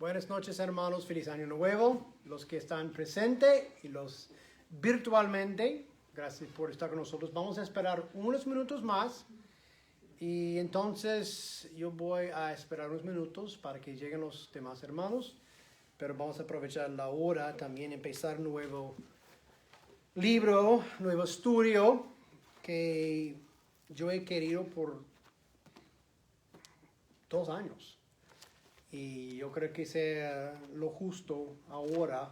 Buenas noches, hermanos. Feliz Año Nuevo. Los que están presentes y los virtualmente, gracias por estar con nosotros. Vamos a esperar unos minutos más. Y entonces yo voy a esperar unos minutos para que lleguen los demás hermanos. Pero vamos a aprovechar la hora también, empezar nuevo libro, nuevo estudio que yo he querido por 2 años. Y yo creo que sea lo justo ahora,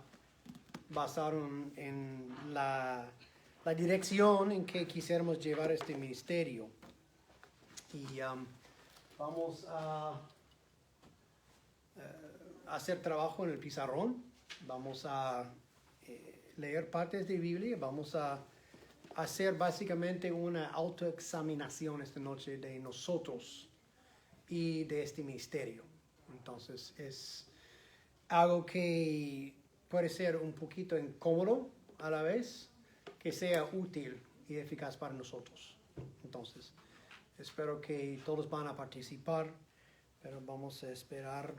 basado en la dirección en que quisiéramos llevar este ministerio. Y vamos a hacer trabajo en el pizarrón. Vamos a leer partes de Biblia. Vamos a hacer básicamente una autoexaminación esta noche de nosotros y de este ministerio. Entonces es algo que puede ser un poquito incómodo a la vez, que sea útil y eficaz para nosotros. Entonces espero que todos van a participar, pero vamos a esperar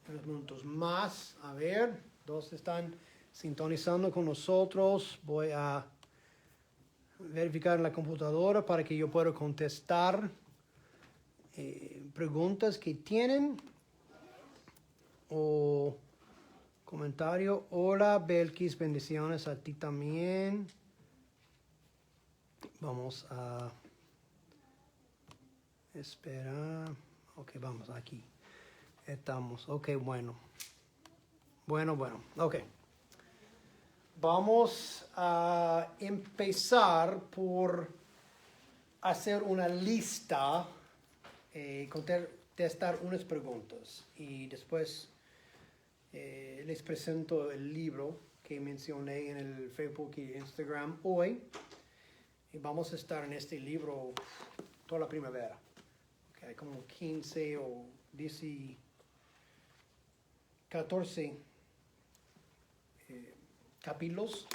unos minutos más. A ver, 2 están sintonizando con nosotros. Voy a verificar la computadora para que yo pueda contestar preguntas que tienen o comentario. Hola Belkis, bendiciones a ti también. Vamos a esperar. Ok, vamos aquí. Estamos. Ok, bueno. Ok. Vamos a empezar por hacer una lista, contestar unas preguntas y después les presento el libro que mencioné en el Facebook y Instagram hoy. Y vamos a estar en este libro toda la primavera. Okay, como 15 o 10, 14 capítulos,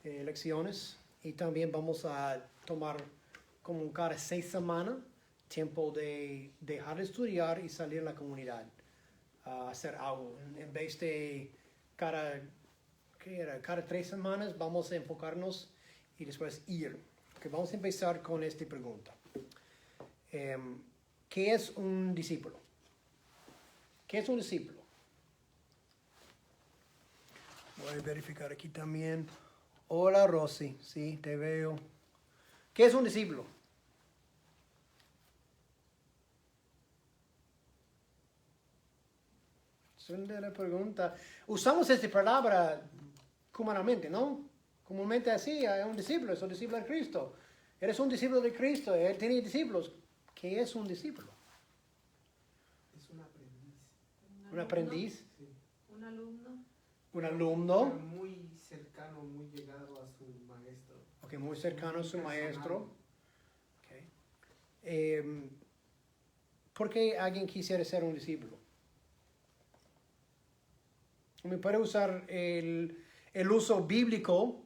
lecciones. Y también vamos a tomar como cada 6 semanas tiempo de dejar de estudiar y salir a la comunidad a hacer algo. En vez de cada 3 semanas vamos a enfocarnos y después ir. Okay, vamos a empezar con esta pregunta. ¿Qué es un discípulo? ¿Qué es un discípulo? Voy a verificar aquí también. Hola Rosy, sí, te veo. ¿Qué es un discípulo? Es una pregunta. Usamos esta palabra comúnmente, ¿no? Comúnmente así, es un discípulo, es un discípulo de Cristo. Eres un discípulo de Cristo, él tiene discípulos. ¿Qué es un discípulo? Es un aprendiz. ¿Un aprendiz? Sí. Un alumno. ¿Un alumno? Muy cercano, muy llegado a su maestro. Ok, muy cercano a su maestro. Okay. ¿Por qué alguien quisiera ser un discípulo? Me puede usar el uso bíblico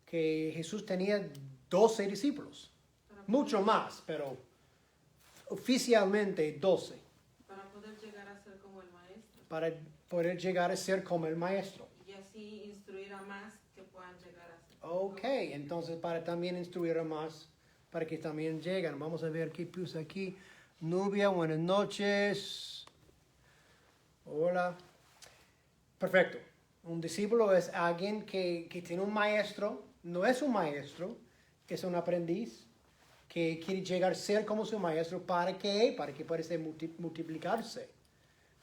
que Jesús tenía 12 discípulos. Mucho más, pero oficialmente 12. Para poder llegar a ser como el maestro. Para poder llegar a ser como el maestro. Y así instruir a más que puedan llegar a ser. Ok, entonces para también instruir a más, para que también lleguen. Vamos a ver qué puse aquí. Nubia, buenas noches. Hola. Perfecto. Un discípulo es alguien que tiene un maestro, no es un maestro, es un aprendiz que quiere llegar a ser como su maestro. ¿Para qué? Para que pueda multiplicarse.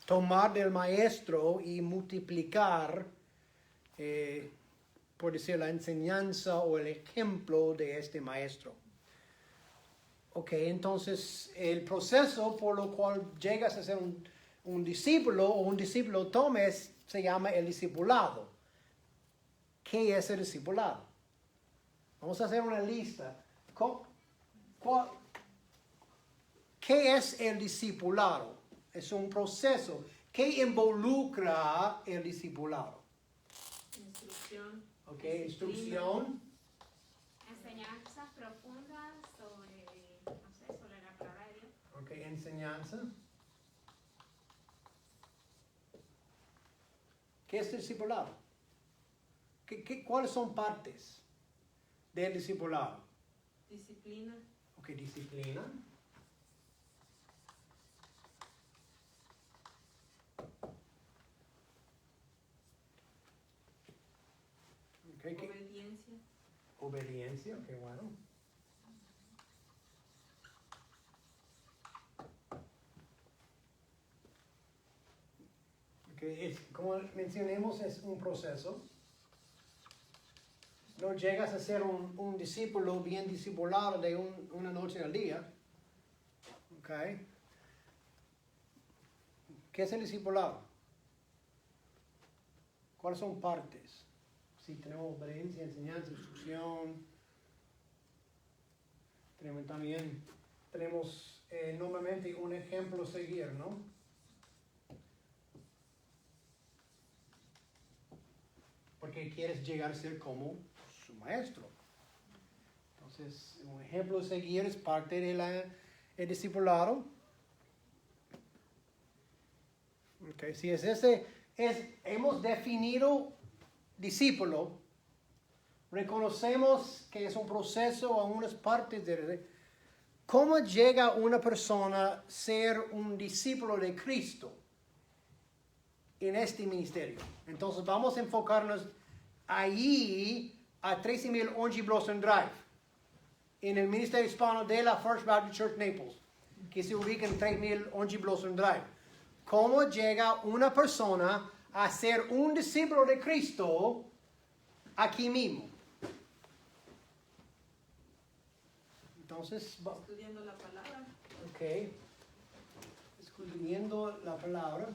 Tomar del maestro y multiplicar, por decir, la enseñanza o el ejemplo de este maestro. Ok, entonces el proceso por lo cual llegas a ser un discípulo o un discípulo tomes se llama el discipulado. ¿Qué es el discipulado? Vamos a hacer una lista. ¿Qué es el discipulado? Es un proceso que involucra el discipulado. Instrucción. Ok, instrucción. Enseñanzas profundas sobre, no sé, sobre la palabra de Dios. Ok, enseñanza. ¿Qué es el discipulado? ¿Cuáles son partes del discipulado? Disciplina. Ok, disciplina. Okay, Obediencia. obediencia, ok, bueno. Okay, como mencionemos, es un proceso. No llegas a ser un discípulo bien discipulado de una noche al día. Okay. ¿Qué es el discipulado? ¿Cuáles son partes? Sí, tenemos obediencia, enseñanza, instrucción. Tenemos normalmente un ejemplo a seguir, ¿no? Porque quieres llegar a ser como su maestro. Entonces, un ejemplo a seguir es parte del discipulado. Okay, si es hemos definido discípulo, reconocemos que es un proceso a unas partes de cómo llega una persona a ser un discípulo de Cristo en este ministerio. Entonces vamos a enfocarnos allí a 13,000 Orange Blossom Drive, en el ministerio hispano de la First Baptist Church Naples, que se ubica en 3,000 Orange Blossom Drive. ¿Cómo llega una persona a ser un discípulo de Cristo aquí mismo? Entonces, Estudiando la palabra. ok, escudriñando la palabra.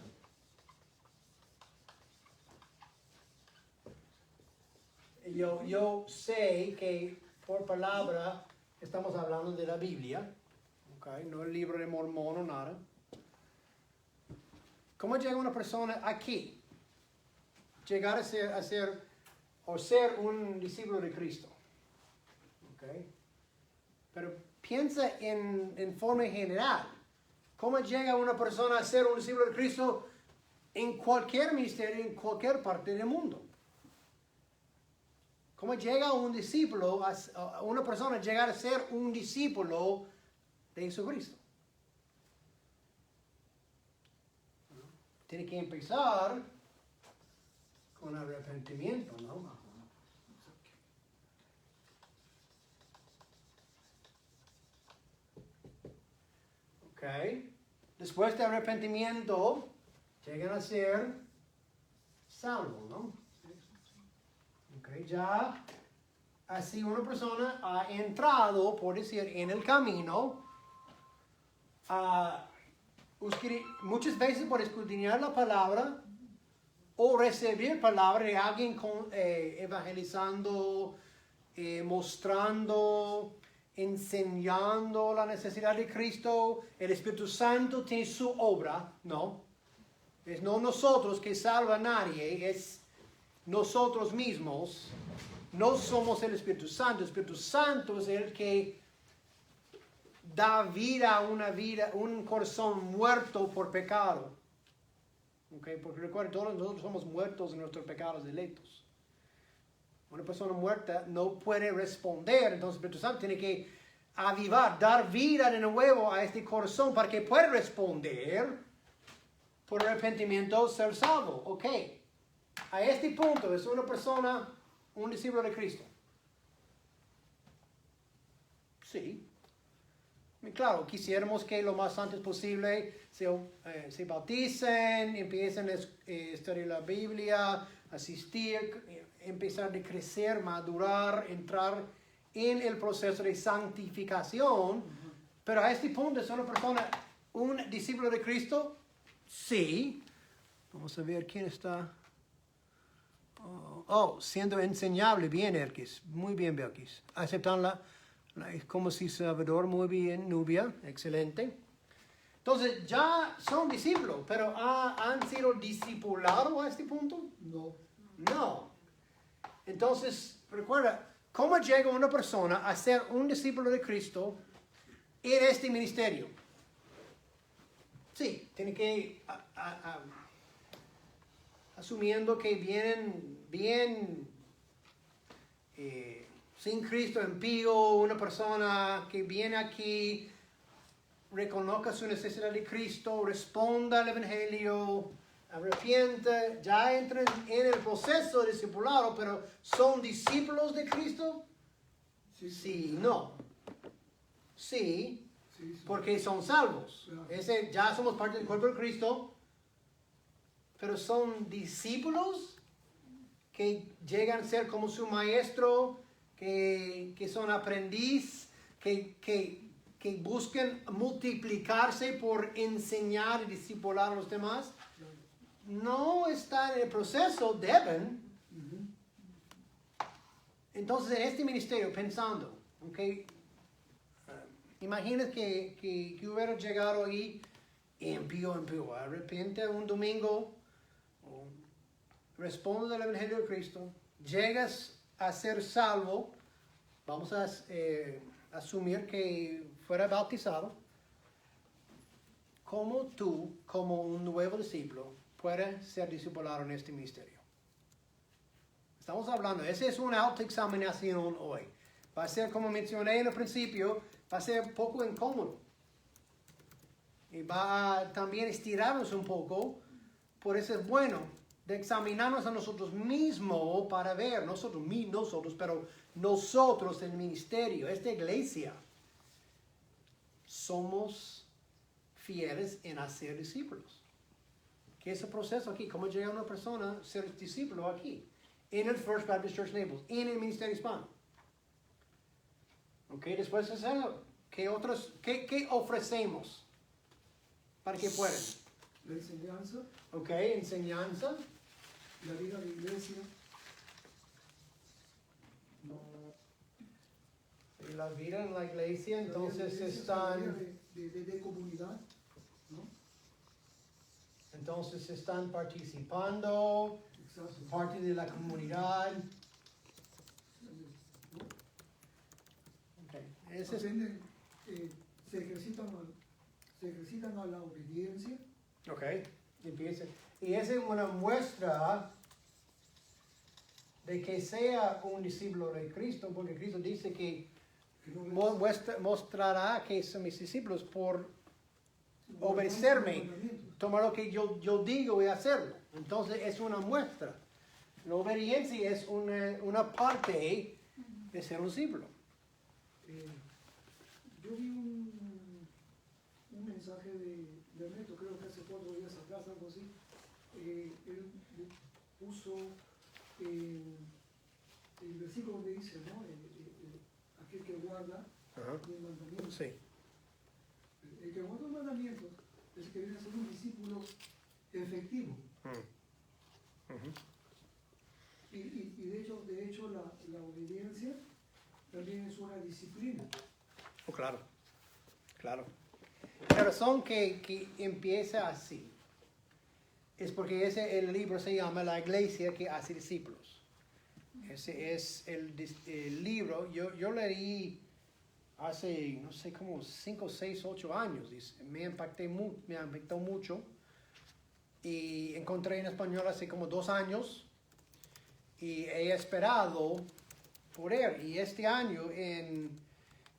Yo sé que por palabra estamos hablando de la Biblia, okay, no el libro de Mormón o nada. ¿Cómo llega una persona aquí? Llegar a ser un discípulo de Cristo. Okay. Pero piensa en forma general. ¿Cómo llega una persona a ser un discípulo de Cristo en cualquier ministerio, en cualquier parte del mundo? ¿Cómo llega un discípulo, a una persona a llegar a ser un discípulo de Jesucristo? Tiene que empezar con arrepentimiento, ¿no? Ok. Después de arrepentimiento, llegan a ser salvos, ¿no? Ok. Ya así una persona ha entrado, por decir, en el camino, muchas veces por escudriñar la palabra o recibir palabra de alguien evangelizando, mostrando, enseñando la necesidad de Cristo. El Espíritu Santo tiene su obra, ¿no? Es no nosotros que salva a nadie, es nosotros mismos. No somos el Espíritu Santo. El Espíritu Santo es el que da vida, un corazón muerto por pecado. Okay, porque recuerden, todos nosotros somos muertos en nuestros pecados delitos. Una persona muerta no puede responder, entonces el Espíritu Santo tiene que avivar, dar vida de nuevo a este corazón para que pueda responder por arrepentimiento, ser salvo. Ok, a este punto es una persona, un discípulo de Cristo. Sí. Claro, quisiéramos que lo más antes posible se bauticen, empiecen a estudiar la Biblia, asistir, empezar a crecer, madurar, entrar en el proceso de santificación. Pero a este punto es una persona, un discípulo de Cristo, sí. Vamos a ver quién está. Siendo enseñable, bien, Erquis, muy bien, Belkis. Aceptan como si Salvador, muy bien, Nubia, excelente. Entonces, ya son discípulos, pero ¿han sido discipulados a este punto? No. No. Entonces, recuerda, ¿cómo llega una persona a ser un discípulo de Cristo en este ministerio? Sí, tiene que asumiendo que vienen bien sin Cristo, impío, una persona que viene aquí, reconozca su necesidad de Cristo, responda al Evangelio, arrepienta, ya entran en el proceso de discipulado, pero ¿son discípulos de Cristo? Sí, no. Sí, Sí, sí. porque son salvos. Claro. Ya somos parte del cuerpo de Cristo, pero son discípulos que llegan a ser como su maestro, que son aprendiz, que buscan multiplicarse por enseñar y discipular a los demás. No están en el proceso, deben. Ujú. Entonces, en este ministerio, pensando, ¿ok? Imagina que hubiera llegado ahí impío, arrepiente un domingo, responde al Evangelio de Cristo, llegas a ser salvo, vamos a asumir que fuera bautizado, ¿cómo tú, como un nuevo discípulo, puedes ser discipulado en este ministerio? Estamos hablando, esa es una autoexaminación hoy. Va a ser, como mencioné en el principio, va a ser un poco incómodo. Y va a también estirarnos un poco. Por eso es bueno de examinarnos a nosotros mismos para ver, pero nosotros en el ministerio, esta iglesia, somos fieles en hacer discípulos. ¿Qué es el proceso aquí? ¿Cómo llega una persona a ser discípulo aquí? En el First Baptist Church Naples, en el ministerio hispano. Ok, después de eso, ¿qué ofrecemos para que puedan? La enseñanza, Ok, enseñanza. la vida de iglesia, Y la vida en la iglesia, entonces la vida de están, de comunidad, ¿no? entonces están participando, Exacto. parte de la comunidad. ¿No? Okay. Ese es, Aprenden, se ejercitan a la obediencia. ok, empieza. Y esa es una muestra de que sea un discípulo de Cristo, porque Cristo dice que que no mostrará que son mis discípulos por guardan obedecerme, sus mandamientos. tomar lo que yo digo y hacerlo. Entonces es una muestra. La obediencia es una parte de ser un discípulo. Yo vi un mensaje de Ernesto, creo que hace 4 días atrás, algo así. Él puso el versículo donde dice, ¿no? Aquel que guarda mis mandamientos. Sí. El que guarda los mandamientos es que viene a ser un discípulo efectivo. Y de hecho la obediencia también es una disciplina. Oh, claro, claro. La razón que empieza así es porque el libro se llama La Iglesia que hace discípulos. Ese es el libro. Yo leí hace, no sé, como 5, 6, 8 años. Y me impactó mucho. Y encontré en español hace como 2 años. Y he esperado por él. Y este año en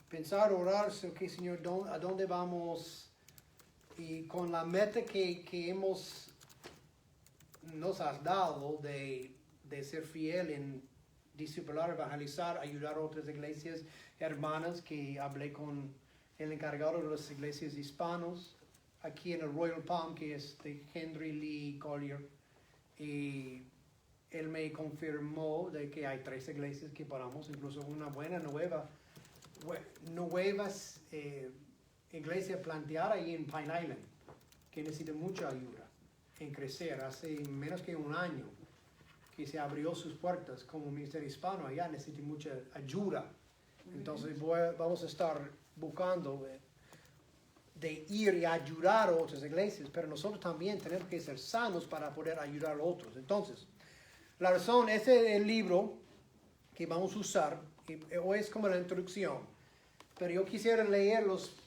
pensar, orar, que Señor, ¿a dónde vamos? Y con la meta que nos has dado de ser fiel en discipular, evangelizar, ayudar a otras iglesias hermanas, que hablé con el encargado de las iglesias hispanos aquí en el Royal Palm, que es de Henry Lee Collier, y él me confirmó de que hay 3 iglesias que paramos, incluso una buena nuevas iglesia planteada ahí en Pine Island, que necesita mucha ayuda en crecer. Hace menos que un año que se abrió sus puertas como ministerio hispano, allá necesita mucha ayuda. Entonces vamos a estar buscando de ir y ayudar a otras iglesias, pero nosotros también tenemos que ser sanos para poder ayudar a otros. Entonces, la razón, ese es el libro que vamos a usar, y hoy es como la introducción, pero yo quisiera leerlos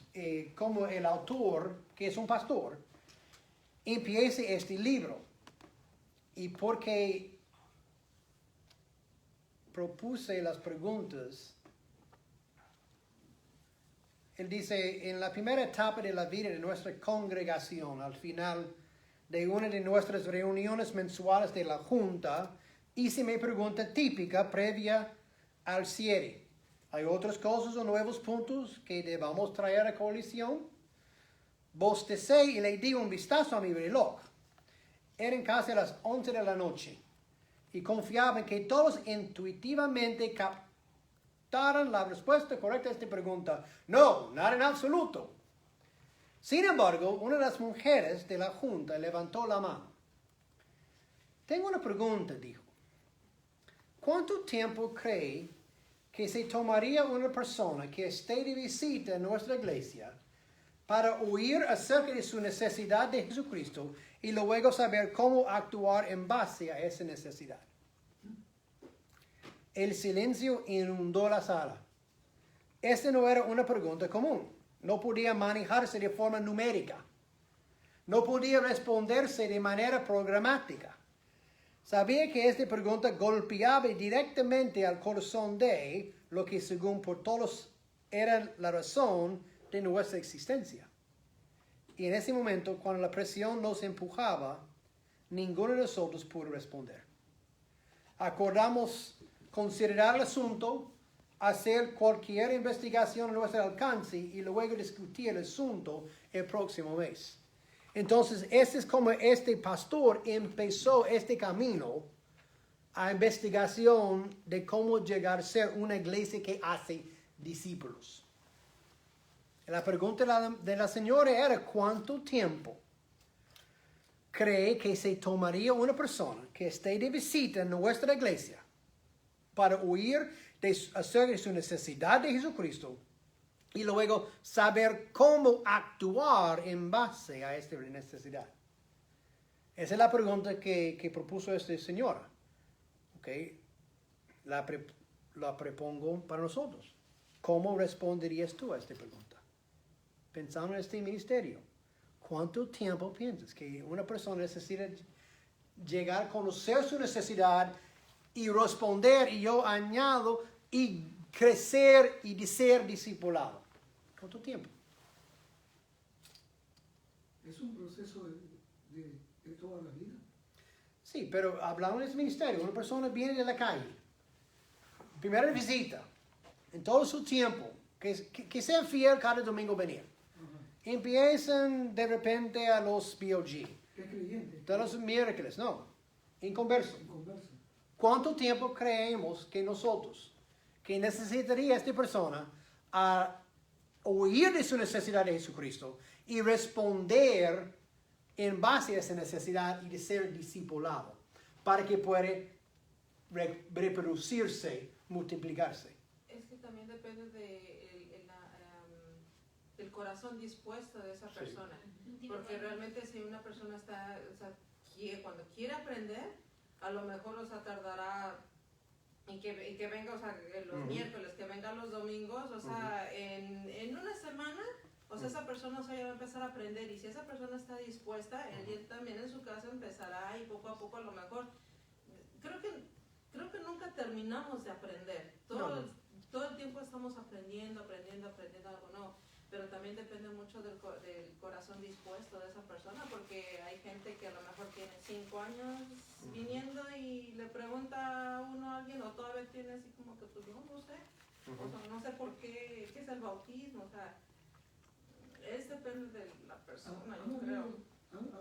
como el autor, que es un pastor, empiece este libro. Y porque propuse las preguntas, él dice, en la primera etapa de la vida de nuestra congregación, al final de una de nuestras reuniones mensuales de la Junta, hice mi pregunta típica previa al cierre. ¿Hay otras cosas o nuevos puntos que debamos traer a colisión? Bostecé y le di un vistazo a mi reloj. Eran casi las 11 de la noche y confiaba en que todos intuitivamente captaran la respuesta correcta a esta pregunta. No, nada en absoluto. Sin embargo, una de las mujeres de la junta levantó la mano. Tengo una pregunta, dijo. ¿Cuánto tiempo cree que se tomaría una persona que esté de visita en nuestra iglesia para oír acerca de su necesidad de Jesucristo y luego saber cómo actuar en base a esa necesidad? El silencio inundó la sala. Esta no era una pregunta común. No podía manejarse de forma numérica. No podía responderse de manera programática. Sabía que esta pregunta golpeaba directamente al corazón de lo que según por todos era la razón de nuestra existencia. Y en ese momento, cuando la presión nos empujaba, ninguno de nosotros pudo responder. Acordamos considerar el asunto, hacer cualquier investigación a nuestro alcance y luego discutir el asunto el próximo mes. Entonces, este es como este pastor empezó este camino a investigación de cómo llegar a ser una iglesia que hace discípulos. La pregunta de la señora era, ¿cuánto tiempo cree que se tomaría una persona que esté de visita en nuestra iglesia para oír acerca de su necesidad de Jesucristo y luego saber cómo actuar en base a esta necesidad? Esa es la pregunta que propuso esta señora. Okay. La propongo para nosotros. ¿Cómo responderías tú a esta pregunta? Pensando en este ministerio, ¿cuánto tiempo piensas que una persona necesita llegar a conocer su necesidad y responder, y yo añado, y crecer y de ser discipulado? ¿Cuánto tiempo? Es un proceso de toda la vida. Sí, pero hablamos de este ministerio. Una persona viene de la calle, primera visita, en todo su tiempo, que sea fiel cada domingo venir. Empiezan de repente a los BOG. ¿Qué creyente? De los miércoles, no, inconverso. Conversa. ¿Cuánto tiempo creemos que nosotros, que necesitaría esta persona a oír de su necesidad de Jesucristo y responder en base a esa necesidad y de ser discipulado para que pueda reproducirse, multiplicarse? Es que también depende del corazón dispuesto de esa Sí. persona. Porque realmente si una persona está, o sea, cuando quiere aprender, a lo mejor, o sea, tardará y que venga, o sea, los miércoles, que venga los domingos, o sea, en una semana, o sea, esa persona, o sea, ya va a empezar a aprender. Y si esa persona está dispuesta, él también en su casa empezará y poco a poco a lo mejor, creo que nunca terminamos de aprender. Todo el tiempo estamos aprendiendo algo nuevo. Pero también depende mucho del corazón dispuesto de esa persona, porque hay gente que a lo mejor tiene 5 años viniendo y le pregunta a uno a alguien, o todavía tiene así como que, pues no sé, o sea, no sé por qué es el bautismo, o sea, depende de la persona, yo creo. Han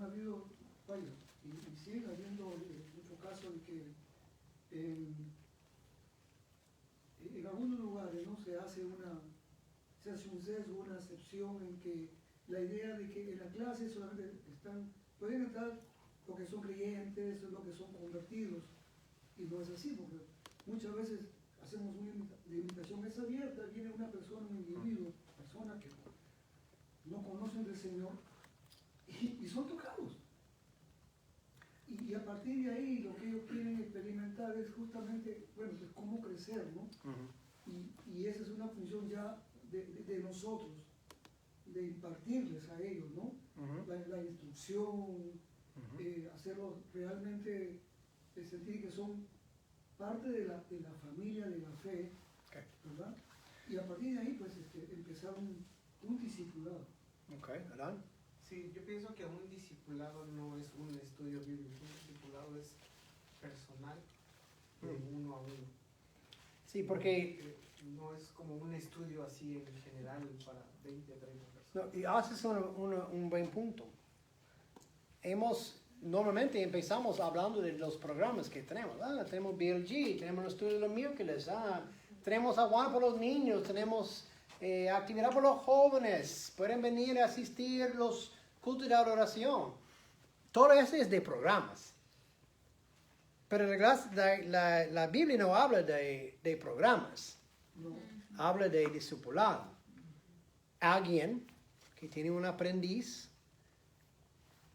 habido fallos y siguen habiendo muchos casos de que en algunos lugares, ¿no?, se hace un sesgo, una excepción en que la idea de que en la clase solamente pueden entrar los que son creyentes, los que son convertidos, y no es así, porque muchas veces hacemos una invitación es abierta, viene una persona, un individuo, personas que no conocen del Señor y son tocados. Y a partir de ahí lo que ellos quieren experimentar es justamente, bueno, pues cómo crecer, ¿no? Y esa es una función ya de nosotros, de impartirles a ellos, ¿no? La instrucción, hacerlos realmente sentir que son parte de la familia de la fe, Okay. ¿verdad? Y a partir de ahí, pues, empezar un discipulado. Okay, Adán. Sí, yo pienso que un discipulado no es un estudio bíblico, un discipulado es personal, de uno a uno. Sí, porque No es como un estudio así en general para 20, 30 personas. no, y haces un buen punto. Normalmente empezamos hablando de los programas que tenemos. Tenemos BLG, tenemos el estudio de los miércoles, tenemos Aguanta por los niños, tenemos actividad por los jóvenes, pueden venir a asistir los cultos de adoración. Todo eso es de programas. Pero la Biblia no habla de programas, No. habla de discipulado. Alguien que tiene un aprendiz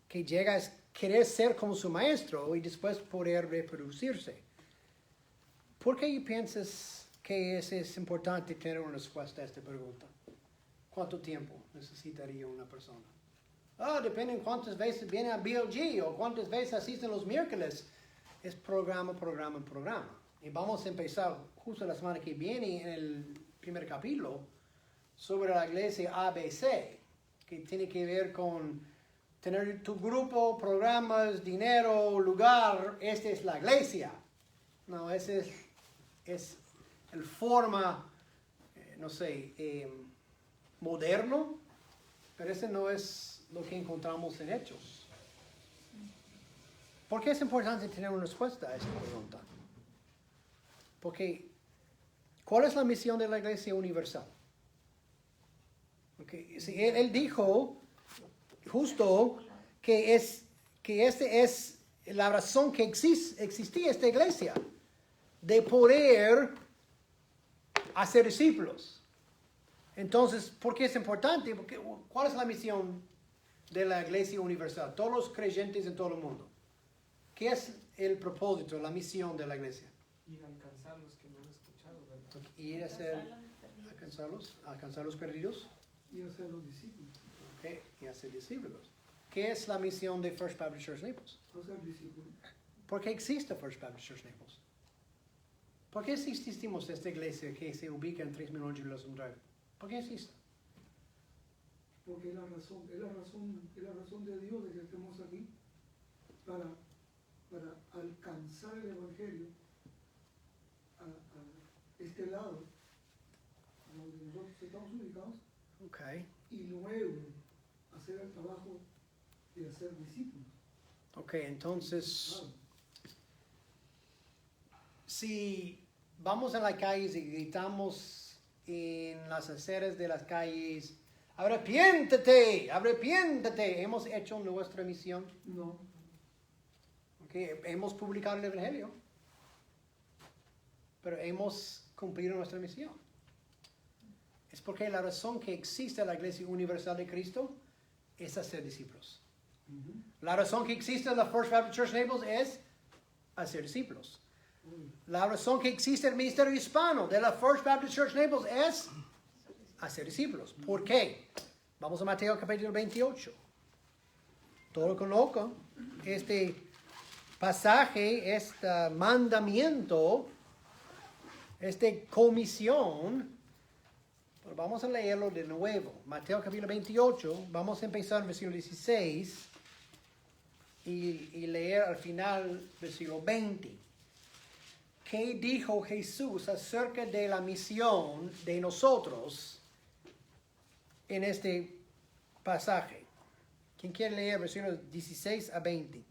que llega a querer ser como su maestro y después poder reproducirse. ¿Por qué piensas que es importante tener una respuesta a esta pregunta? ¿Cuánto tiempo necesitaría una persona? Depende en cuántas veces viene a BLG o cuántas veces asisten los miércoles. Es programa. Y vamos a empezar justo la semana que viene en el primer capítulo sobre la iglesia ABC, que tiene que ver con tener tu grupo, programas, dinero, lugar. Esta es la iglesia. No, ese es el forma, moderno, pero ese no es lo que encontramos en Hechos. ¿Por qué es importante tener una respuesta a esta pregunta? Porque, ¿cuál es la misión de la Iglesia Universal? Okay. Sí, él dijo justo que esta es la razón que existía esta iglesia, de poder hacer discípulos. Entonces, ¿por qué es importante? Porque, ¿cuál es la misión de la Iglesia Universal? Todos los creyentes en todo el mundo. ¿Qué es el propósito, la misión de la iglesia? Ir a alcanzar los que no han escuchado, ¿verdad? Ir a alcanzar los perdidos. Y hacer los discípulos. Okay. Y hacer discípulos. ¿Qué es la misión de First Baptist Church Naples? Hacer discípulos. ¿Por qué existe First Baptist Church Naples? ¿Por qué existimos esta iglesia que se ubica en 3000 Jerusalem Drive? ¿Por qué existe? Porque es la razón de Dios de que estemos aquí para alcanzar el Evangelio a este lado donde nosotros estamos ubicados, Okay. y luego hacer el trabajo de hacer discípulos. Okay, entonces, Claro. si vamos a las calles y gritamos en las aceras de las calles, arrepiéntete, hemos hecho nuestra misión. No, Okay, hemos publicado el Evangelio, pero hemos cumplido nuestra misión. Es porque la razón que existe la Iglesia Universal de Cristo es hacer discípulos. La razón que existe la First Baptist Church Naples es hacer discípulos. La razón que existe el Ministerio Hispano de la First Baptist Church Naples es hacer discípulos. ¿Por qué? Vamos a Mateo capítulo 28. Todo conozco este pasaje, este mandamiento, esta comisión. Pero vamos a leerlo de nuevo. Mateo capítulo 28, vamos a empezar en versículo 16 y leer al final versículo 20. ¿Qué dijo Jesús acerca de la misión de nosotros en este pasaje? ¿Quién quiere leer versículos 16 a 20?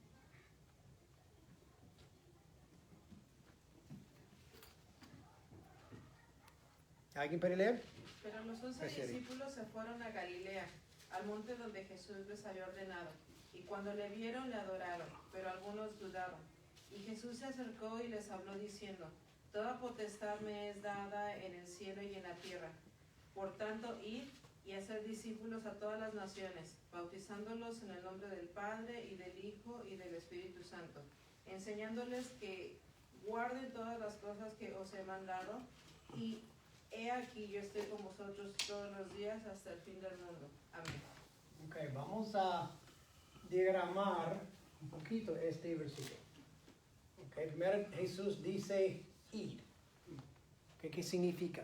¿Alguien puede leer? Pero los 11 Gracias, discípulos se fueron a Galilea, al monte donde Jesús les había ordenado. Y cuando le vieron, le adoraron, pero algunos dudaron. Y Jesús se acercó y les habló diciendo: Toda potestad me es dada en el cielo y en la tierra. Por tanto, id y hacer discípulos a todas las naciones, bautizándolos en el nombre del Padre, y del Hijo, y del Espíritu Santo, enseñándoles que guarden todas las cosas que os he mandado, y he aquí yo estoy con vosotros todos los días hasta el fin del mundo. Amén. Ok, vamos a diagramar un poquito este versículo. Okay, primero Jesús dice id. Okay, ¿qué significa?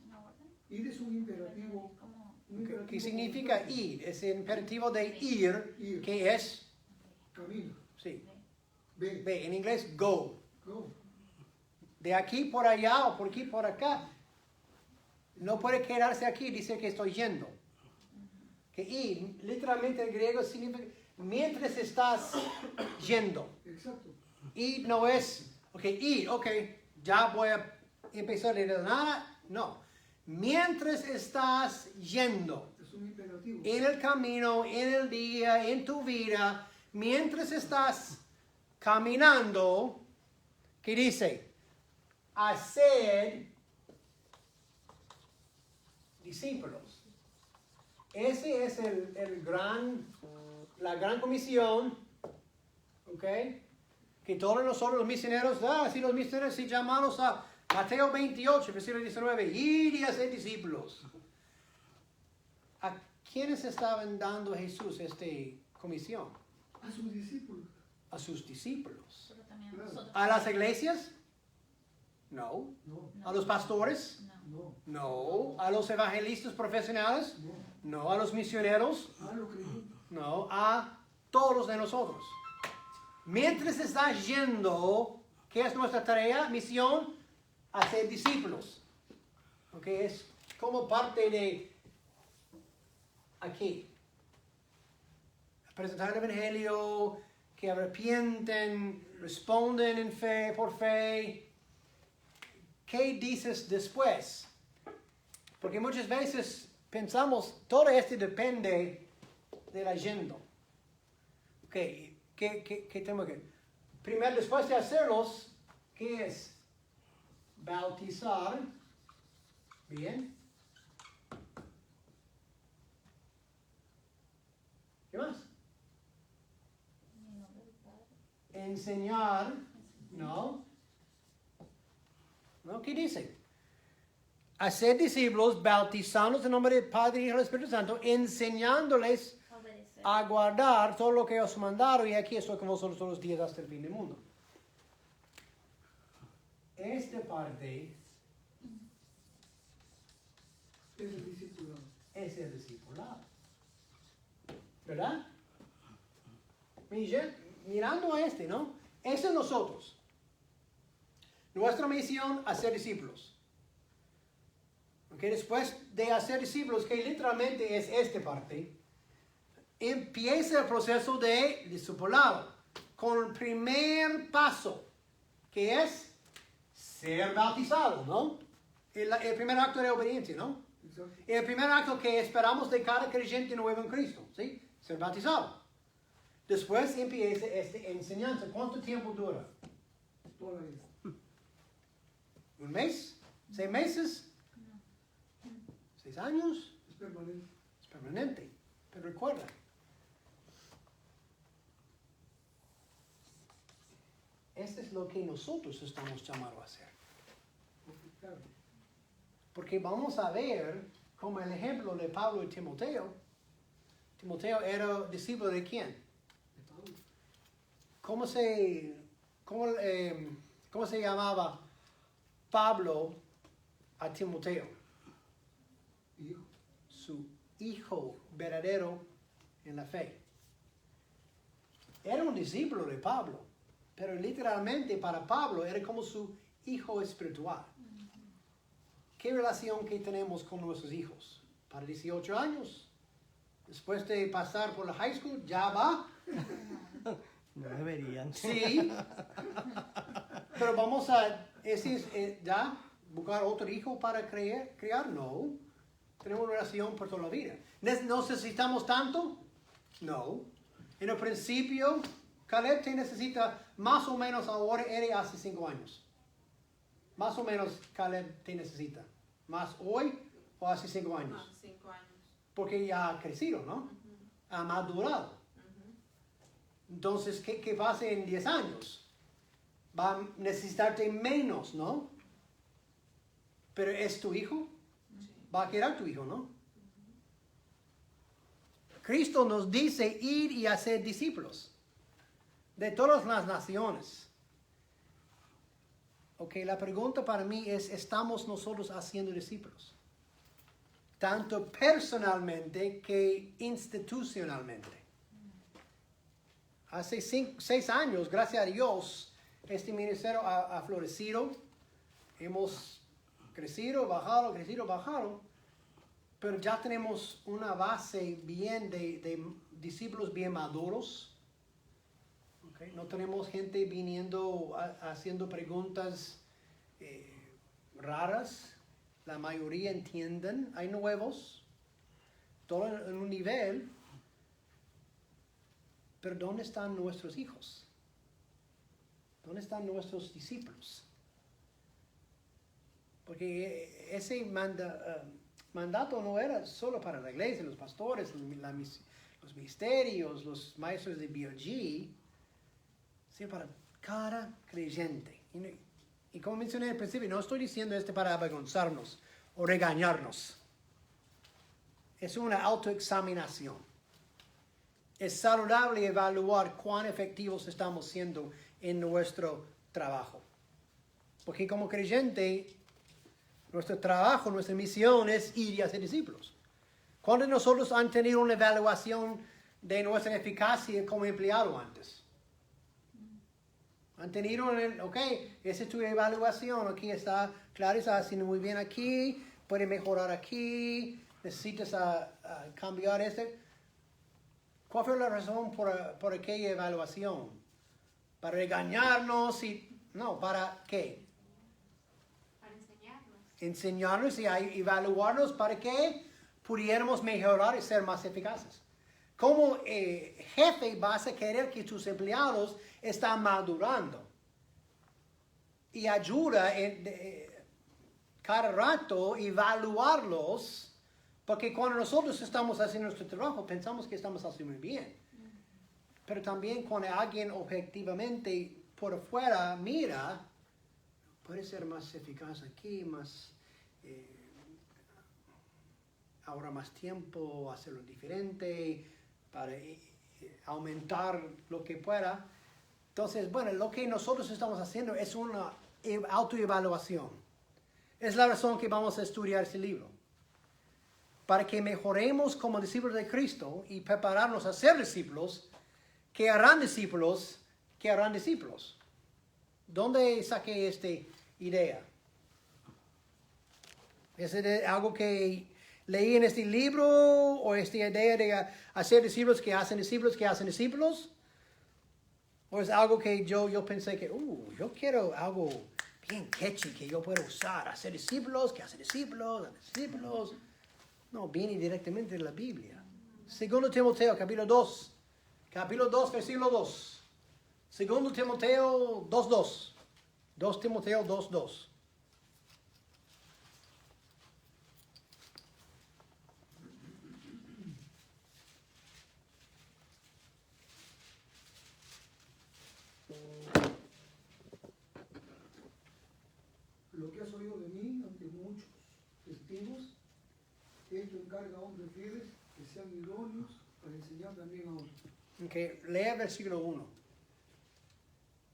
Una orden. Ir es un imperativo. Como, Un Okay, imperativo ¿qué significa completo. ir? Es el imperativo de ir, Ir. que es, Camina. sí, Ve. ve, en inglés go. Go. De aquí por allá o por aquí por acá. No puede quedarse aquí, dice que estoy yendo. Que ir, literalmente en griego significa mientras estás yendo. Exacto. Ir no es, ya voy a empezar de nada. No. Mientras estás yendo, Es un imperativo. en el camino, en el día, en tu vida, mientras estás caminando, ¿qué dice? Haced discípulos. Ese es la gran comisión, ¿ok? Que todos nosotros los misioneros, si los misioneros si llamamos a Mateo 28, versículo 19, ir y hacer discípulos. ¿A quiénes estaban dando Jesús esta comisión? A sus discípulos. A sus discípulos. pero también Claro. nosotros. ¿A las iglesias? No. No. ¿A los pastores? No. No. No. ¿A los evangelistas profesionales? No. No. ¿A los misioneros? A los creyentes. No. A todos de nosotros. Mientras estás yendo, ¿qué es nuestra tarea? Misión, hacer discípulos. ¿Ok? Es como parte de aquí. Presentar el evangelio, que arrepienten, responden en fe, por fe. ¿Qué dices después? Porque muchas veces pensamos, todo esto depende del yendo. Ok, ¿qué tengo que? Primero, después de hacerlos, ¿qué es? Bautizar. Bien. ¿Qué más? En el nombre del Padre. Enseñar. No. ¿No? ¿Qué dice? Hacer discípulos, bautizándolos en nombre del Padre, Hijo y Espíritu Santo, enseñándoles Obedecer. a guardar todo lo que os he mandado, y aquí estoy con vosotros todos los días hasta el fin del mundo. Esta parte Es el discipulado. es el discipulado. ¿Verdad? Mirando a ¿no? Ese es nosotros. Nuestra misión, hacer discípulos. Okay, después de hacer discípulos, que literalmente es esta parte, empieza el proceso de discipulado con el primer paso, que es ser bautizado, ¿no? El primer acto de obediencia, ¿no? Exacto. El primer acto que esperamos de cada creyente nuevo en Cristo, ¿sí? Ser bautizado. Después empieza esta enseñanza. ¿Cuánto tiempo dura? Toda la vida. ¿Un mes? ¿6 meses? 6 años? Es permanente. Es permanente. Pero recuerda, esto es lo que nosotros estamos llamados a hacer. Claro. Porque vamos a ver, como el ejemplo de Pablo y Timoteo. Timoteo era discípulo de quién? De Pablo. ¿Cómo se llamaba Pablo a Timoteo? Hijo. Su hijo verdadero en la fe. Era un discípulo de Pablo, pero literalmente para Pablo era como su hijo espiritual. ¿Qué relación que tenemos con nuestros hijos? Para 18 años, después de pasar por la high school, ya va. No deberían. Sí. Pero vamos a ya buscar otro hijo para criar. No. Tenemos una relación por toda la vida. ¿No necesitamos tanto? No. En el principio, Caleb te necesita más o menos ahora, era hace 5 años. Más o menos Caleb te necesita. ¿Más hoy o hace 5 años? No, 5 años. Porque ya ha crecido, ¿no? Ha madurado. Entonces, ¿qué pasa en 10 años? Va a necesitarte menos, ¿no? Pero es tu hijo. Va a quedar tu hijo, ¿no? Cristo nos dice ir y hacer discípulos de todas las naciones. Ok, la pregunta para mí es, ¿estamos nosotros haciendo discípulos? Tanto personalmente que institucionalmente. Hace 6 años, gracias a Dios, este ministerio ha florecido. Hemos crecido, bajado, pero ya tenemos una base bien de discípulos bien maduros. Okay. No tenemos gente viniendo haciendo preguntas raras. La mayoría entienden. Hay nuevos, todo en un nivel. Pero ¿dónde están nuestros hijos? ¿Dónde están nuestros discípulos? Porque ese mandato no era solo para la iglesia, los pastores, los ministerios, los maestros de BLG, sino para cada creyente. Y como mencioné al principio, no estoy diciendo esto para avergonzarnos o regañarnos. Es una autoexaminación. Es saludable evaluar cuán efectivos estamos siendo en nuestro trabajo. Porque como creyente, nuestro trabajo, nuestra misión es ir y hacer discípulos. ¿Cuántos de nosotros han tenido una evaluación de nuestra eficacia como empleado antes? Han tenido, ok, esa es tu evaluación, aquí está, claro, está haciendo muy bien aquí, puede mejorar aquí, necesitas cambiar este. ¿Cuál fue la razón por aquella evaluación? ¿Para regañarnos? No, ¿para qué? Para enseñarnos. Enseñarnos y evaluarnos para que pudiéramos mejorar y ser más eficaces. Como jefe vas a querer que tus empleados estén madurando. Y ayuda cada rato evaluarlos. Porque cuando nosotros estamos haciendo nuestro trabajo, pensamos que estamos haciendo muy bien. Pero también cuando alguien objetivamente por afuera mira, puede ser más eficaz aquí, más ahora más tiempo, hacerlo diferente, para aumentar lo que pueda. Entonces, bueno, lo que nosotros estamos haciendo es una autoevaluación. Es la razón que vamos a estudiar este libro. Para que mejoremos como discípulos de Cristo y prepararnos a ser discípulos, que harán discípulos, que harán discípulos. ¿Dónde saqué esta idea? ¿Es algo que leí en este libro o esta idea de hacer discípulos que hacen discípulos que hacen discípulos? ¿O es algo que yo pensé que, yo quiero algo bien catchy que yo pueda usar, hacer discípulos que hacen discípulos, discípulos? No, viene directamente de la Biblia. 2 Timoteo, capítulo 2. Capítulo 2, versículo 2. 2 Timoteo 2:2. 2 Timoteo 2:2. Lo que has oído de mí ante muchos testigos, esto encarga a hombres fieles que sean idóneos para enseñar también a otros. Okay, lea versículo 1.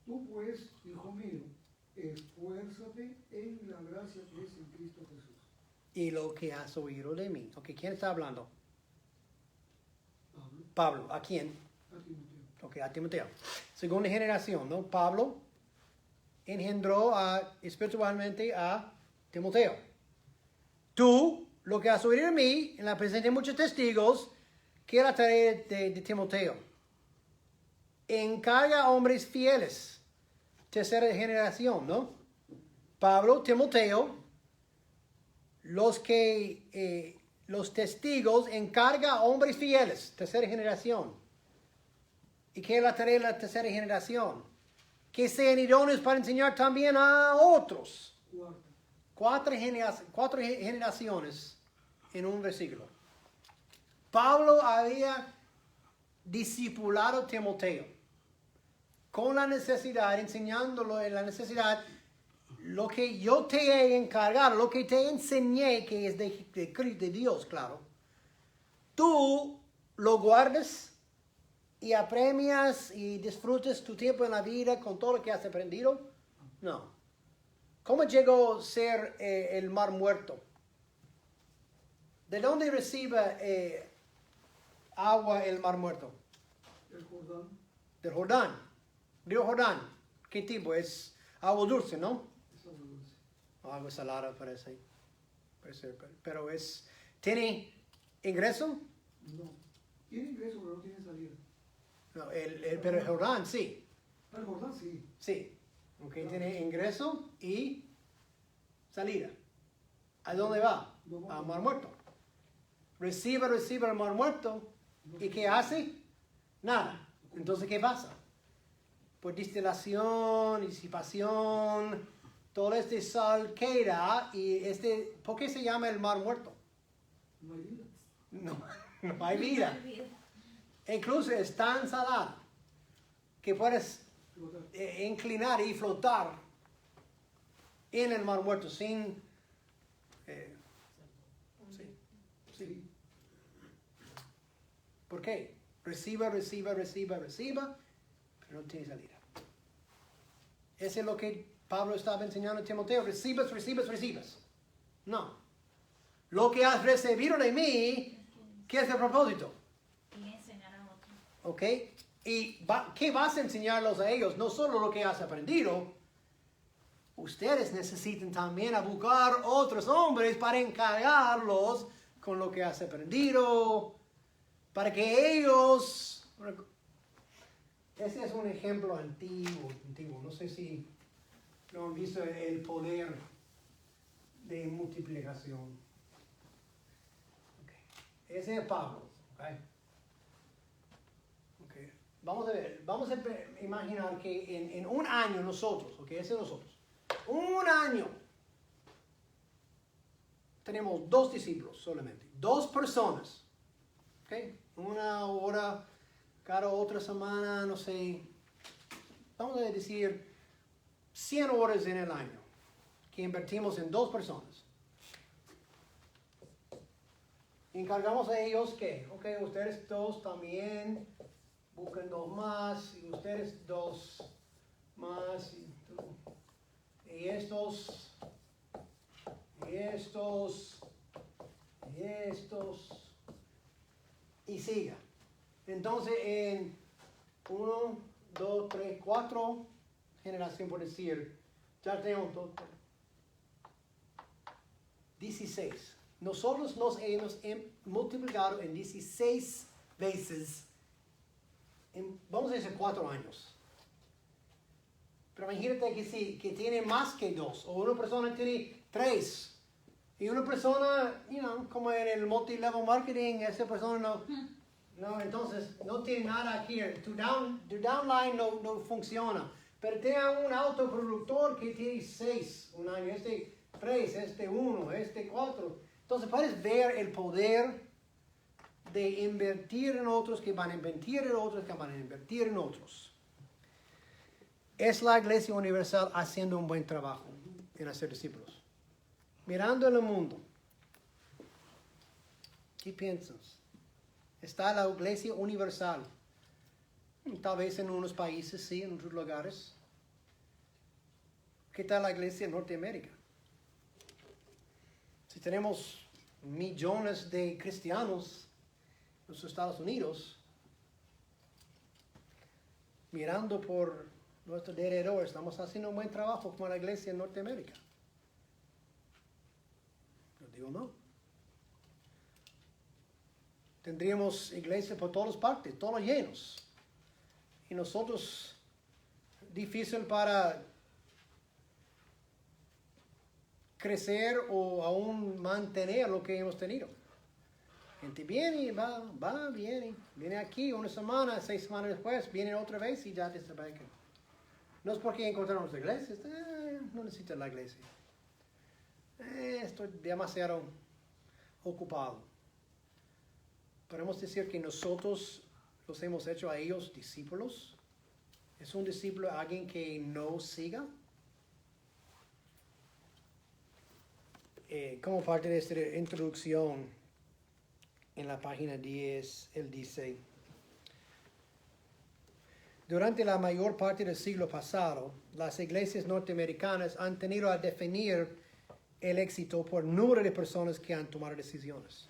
Tú pues, hijo mío, esfuérzate en la gracia que es en Cristo Jesús. Y lo que has oído de mí. Okay, ¿quién está hablando? Pablo, Pablo. ¿A quién? a Timoteo. Okay, a Timoteo. Segunda generación, ¿no? Pablo engendró espiritualmente a Timoteo. Tú, lo que has oído de mí, en la presencia de muchos testigos, que era la tarea de Timoteo. Encarga a hombres fieles. Tercera generación, ¿no? Pablo, Timoteo, los testigos, encarga a hombres fieles. Tercera generación. ¿Y qué es la tarea de la tercera generación? Que sean idóneos para enseñar también a otros. Cuarta, Cuatro generaciones en un versículo. Pablo había discipulado a Timoteo con la necesidad, enseñándolo en la necesidad, lo que yo te he encargado, lo que te enseñé, que es de Dios, claro. Tú lo guardes y apremias y disfrutes tu tiempo en la vida con todo lo que has aprendido? No. ¿Cómo llegó a ser el mar muerto? ¿De dónde recibe agua el mar muerto? El Jordán. Del Jordán. Río Jordán. ¿Qué tipo? Es agua dulce, ¿no? Es agua dulce. Agua salada parece. Puede ser, pero es... ¿Tiene ingreso? No. Tiene ingreso, pero no tiene salida. No, pero el Jordán sí. El Jordán sí. Sí. Ok, tiene ingreso y salida. ¿A dónde va? Al mar muerto. Recibe el mar muerto. ¿Y qué hace? Nada. Entonces, ¿qué pasa? Por destilación, disipación, todo este sal queda y ¿por qué se llama el mar muerto? No hay vida. No hay vida. Incluso es tan salada que puedes Flotar. inclinar y flotar en el mar muerto sin... sí. Sí. ¿Por qué? Reciba, pero no tiene salida. Eso es lo que Pablo estaba enseñando a Timoteo. Recibas. No. Lo que has recibido de mí, ¿qué es el propósito? Y enseñar a otros. ¿Ok? ¿Y qué vas a enseñarlos a ellos? No solo lo que has aprendido. Ustedes necesitan también a buscar otros hombres para encargarlos con lo que has aprendido. Para que ellos... Ese es un ejemplo antiguo. No sé si no han visto el poder de multiplicación. Okay. Ese es Pablo. Okay. Okay. Vamos a imaginar que en un año nosotros, ese es nosotros, un año, tenemos 2 discípulos solamente, 2 personas. Okay. 1 hora cada otra semana, no sé, vamos a decir 100 horas en el año que invertimos en 2 personas. Encargamos a ellos que, ustedes 2 también buscan 2 más, y ustedes 2 más, y estos, y siga. Entonces, en 1, 2, 3, 4 generaciones, por decir, ya tenemos 16. Nosotros nos hemos multiplicado en 16 veces, vamos a decir 4 años. Pero imagínate que tiene más que 2, o una persona tiene 3. Y una persona, como en el multi-level marketing, esa persona no, entonces no tiene nada aquí. Tu downline no funciona. Pero tiene un autoproductor que tiene 6 un año, 3, 1, 4. Entonces puedes ver el poder de invertir en otros que van a invertir en otros que van a invertir en otros. Es la Iglesia Universal haciendo un buen trabajo en hacer discípulos. Mirando el mundo, ¿qué piensas? ¿Está la Iglesia Universal? Tal vez en unos países, sí, en otros lugares. ¿Qué tal la Iglesia en Norteamérica? Si tenemos millones de cristianos en los Estados Unidos, mirando por nuestro alrededor, estamos haciendo un buen trabajo como la Iglesia en Norteamérica. Yo digo no. Tendríamos iglesias por todas partes, todos llenos. Y nosotros, difícil para crecer o aún mantener lo que hemos tenido. Gente viene y viene aquí una semana, 6 semanas después, viene otra vez y ya desaparecen. No es porque encontramos la iglesia, no necesito la iglesia. Estoy demasiado ocupado. Podemos decir que nosotros los hemos hecho a ellos discípulos. ¿Es un discípulo alguien que no siga? Como parte de esta introducción, en la página 10, él dice, durante la mayor parte del siglo pasado, las iglesias norteamericanas han tenido a definir el éxito por número de personas que han tomado decisiones.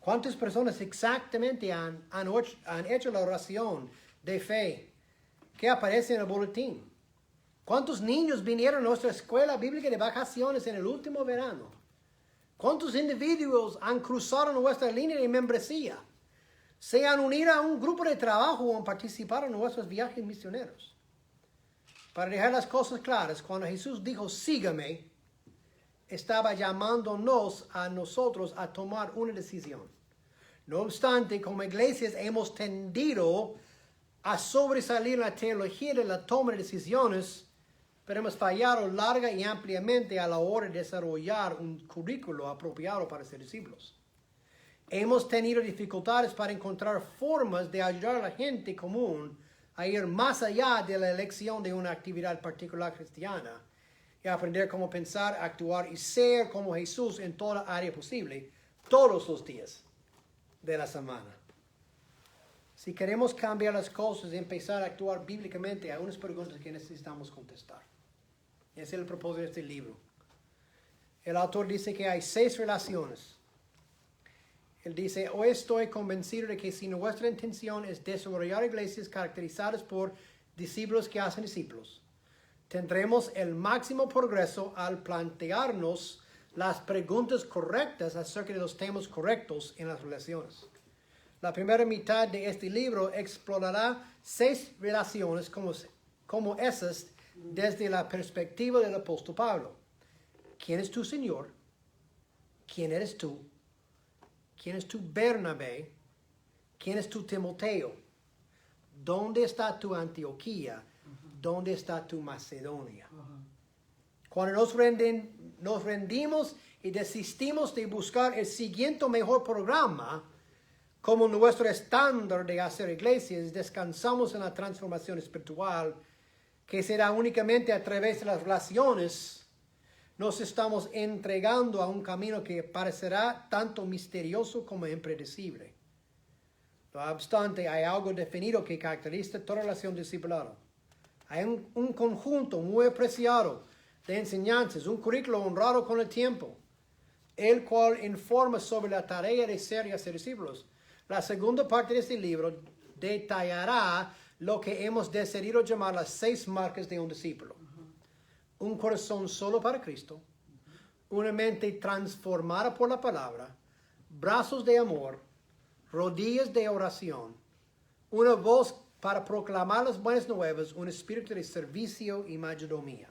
¿Cuántas personas exactamente han hecho la oración de fe que aparece en el boletín? ¿Cuántos niños vinieron a nuestra escuela bíblica de vacaciones en el último verano? ¿Cuántos individuos han cruzado nuestra línea de membresía? ¿Se han unido a un grupo de trabajo o han participado en nuestros viajes misioneros? Para dejar las cosas claras, cuando Jesús dijo, sígame, estaba llamándonos a nosotros a tomar una decisión. No obstante, como iglesias hemos tendido a sobresalir en la teología de la toma de decisiones, pero hemos fallado larga y ampliamente a la hora de desarrollar un currículo apropiado para ser discípulos. Hemos tenido dificultades para encontrar formas de ayudar a la gente común a ir más allá de la elección de una actividad particular cristiana y aprender cómo pensar, actuar y ser como Jesús en toda área posible, todos los días de la semana. Si queremos cambiar las cosas y empezar a actuar bíblicamente, hay unas preguntas que necesitamos contestar. Ese es el propósito de este libro. El autor dice que hay 6 relaciones. Él dice, hoy estoy convencido de que si nuestra intención es desarrollar iglesias caracterizadas por discípulos que hacen discípulos, tendremos el máximo progreso al plantearnos las preguntas correctas acerca de los temas correctos en las relaciones. La primera mitad de este libro explorará 6 relaciones como esas desde la perspectiva del apóstol Pablo. ¿Quién es tu Señor? ¿Quién eres tú? ¿Quién es tu Bernabé? ¿Quién es tu Timoteo? ¿Dónde está tu Antioquía? ¿Dónde está tu Macedonia? Cuando nos rendimos y desistimos de buscar el siguiente mejor programa como nuestro estándar de hacer iglesias, descansamos en la transformación espiritual que se da únicamente a través de las relaciones. Nos estamos entregando a un camino que parecerá tanto misterioso como impredecible. No obstante, hay algo definido que caracteriza toda relación discipulada. Hay un conjunto muy apreciado de enseñanzas, un currículo honrado con el tiempo, el cual informa sobre la tarea de ser y hacer discípulos. La segunda parte de este libro detallará lo que hemos decidido llamar las 6 marcas de un discípulo. Un corazón solo para Cristo, una mente transformada por la palabra, brazos de amor, rodillas de oración, una voz para proclamar las buenas nuevas, un espíritu de servicio y mayordomía.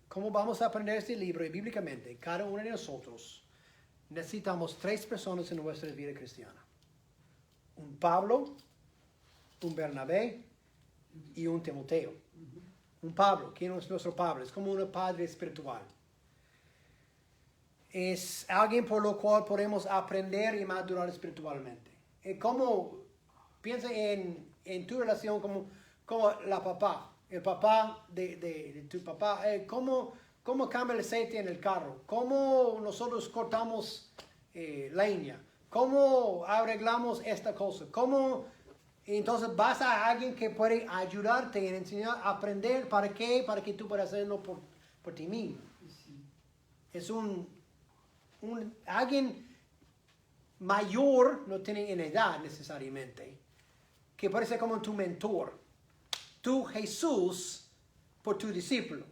¿Cómo vamos a aprender este libro? Y bíblicamente, cada uno de nosotros necesitamos 3 personas en nuestra vida cristiana. Un Pablo, un Bernabé y un Timoteo. Un Pablo, ¿quién es nuestro Pablo? Es como un padre espiritual. Es alguien por lo cual podemos aprender y madurar espiritualmente. Piensa en tu relación como la papá, el papá de tu papá. ¿Cómo cambia el aceite en el carro? ¿Cómo nosotros cortamos leña? ¿Cómo arreglamos esta cosa? Entonces vas a alguien que puede ayudarte en enseñar, aprender para qué, para que tú puedas hacerlo por ti mismo. Es alguien mayor, no tiene en edad necesariamente, que puede ser como tu mentor. Tú, Jesús, por tu discípulo,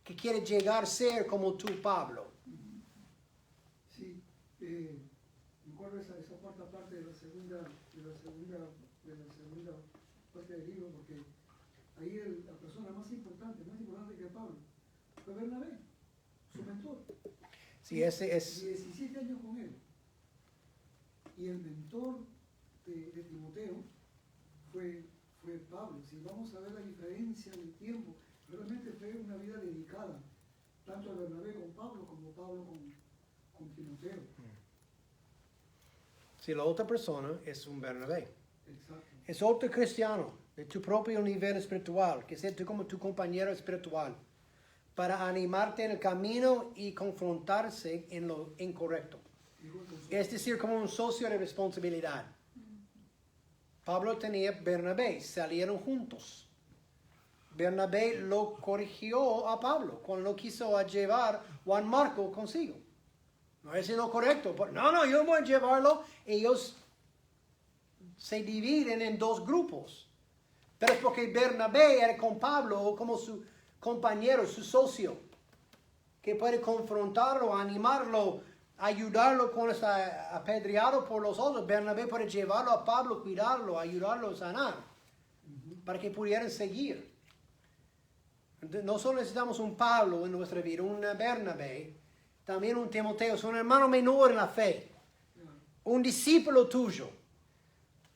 que quiere llegar a ser como tú, Pablo. Sí, me acuerdo esa cuarta parte de la segunda parte del libro, porque ahí la persona más importante que Pablo fue Bernabé, su mentor. Sí, ese es... 17 años con él. Y el mentor de Timoteo fue Pablo. Si vamos a ver la diferencia en el tiempo, realmente fue una vida dedicada, tanto a Bernabé con Pablo como Pablo con Timoteo. Si la otra persona es un Bernabé. Exacto. Es otro cristiano de tu propio nivel espiritual, que sea tú como tu compañero espiritual, para animarte en el camino y confrontarse en lo incorrecto. Es decir, como un socio de responsabilidad. Pablo tenía Bernabé, salieron juntos. Bernabé lo corrigió a Pablo cuando lo quiso llevar Juan Marco consigo. No es lo correcto. No, yo voy a llevarlo. Ellos se dividen en dos grupos. Pero es porque Bernabé era con Pablo como su compañero, su socio, que puede confrontarlo, animarlo, ayudarlo cuando está apedreado por los otros. Bernabé puede llevarlo a Pablo, cuidarlo, ayudarlo a sanar, para que pudieran seguir. No solo necesitamos un Pablo en nuestra vida, un Bernabé, también un Timoteo, un hermano menor en la fe, un discípulo tuyo,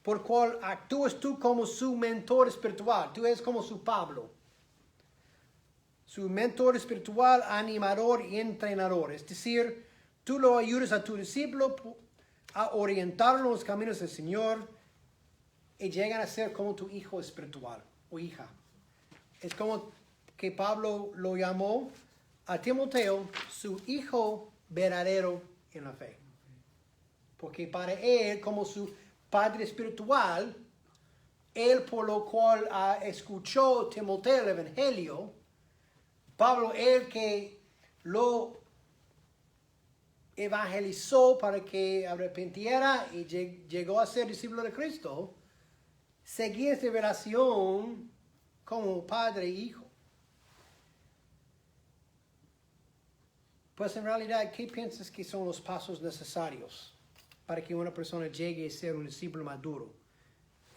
por cual actúas tú como su mentor espiritual. Tú eres como su Pablo, su mentor espiritual, animador y entrenador. Es decir, tú lo ayudas a tu discípulo a orientarlo en los caminos del Señor y llegan a ser como tu hijo espiritual o hija. Es como que Pablo lo llamó a Timoteo su hijo verdadero en la fe. Porque para él, como su padre espiritual, él por lo cual escuchó Timoteo el Evangelio, Pablo, el que lo evangelizó para que arrepintiera y llegó a ser discípulo de Cristo, seguía esta relación como padre e hijo. Pues en realidad, ¿qué piensas que son los pasos necesarios para que una persona llegue a ser un discípulo maduro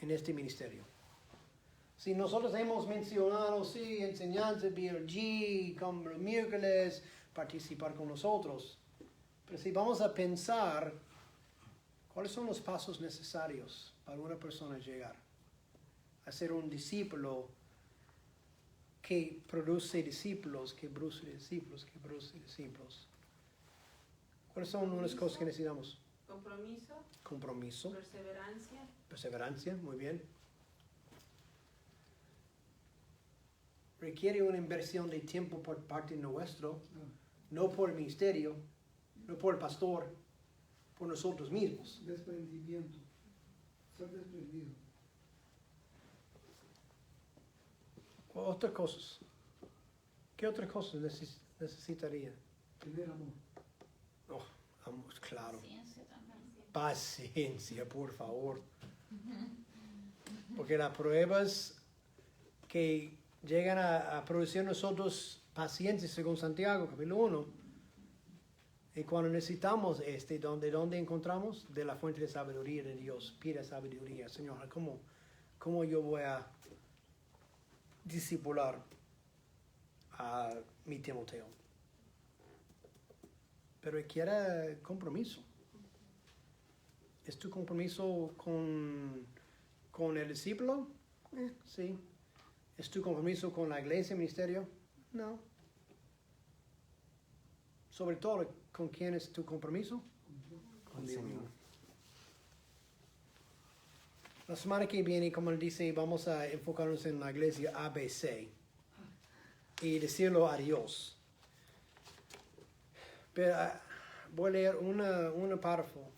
en este ministerio? Si nosotros hemos mencionado, sí, enseñanza, BLG, como los miércoles, participar con nosotros. Pero si vamos a pensar, ¿cuáles son los pasos necesarios para una persona llegar a ser un discípulo que produce discípulos, que produce discípulos, que produce discípulos? ¿Cuáles son unas cosas que necesitamos? Compromiso. Compromiso. Perseverancia. Perseverancia, muy bien. Requiere una inversión de tiempo por parte nuestro, no por el ministerio, no por el pastor, por nosotros mismos. Desprendimiento. Ser desprendido. Otras cosas. ¿Qué otras cosas necesitaría? Tener amor. Oh, amor, claro. Ciencia también. Paciencia, por favor. Porque las pruebas que llegan a producir nosotros paciencia, según Santiago, capítulo 1, y cuando necesitamos ¿dónde encontramos? De la fuente de sabiduría de Dios. Pide sabiduría. Señor, ¿cómo yo voy a discipular a mi Timoteo? Pero requiere compromiso. ¿Es tu compromiso con el discípulo? Sí. ¿Es tu compromiso con la iglesia, ministerio? No. Sobre todo, ¿con quién es tu compromiso? Con el Señor. La semana que viene, como él dice, vamos a enfocarnos en la iglesia ABC y decirlo a Dios. Pero voy a leer un párrafo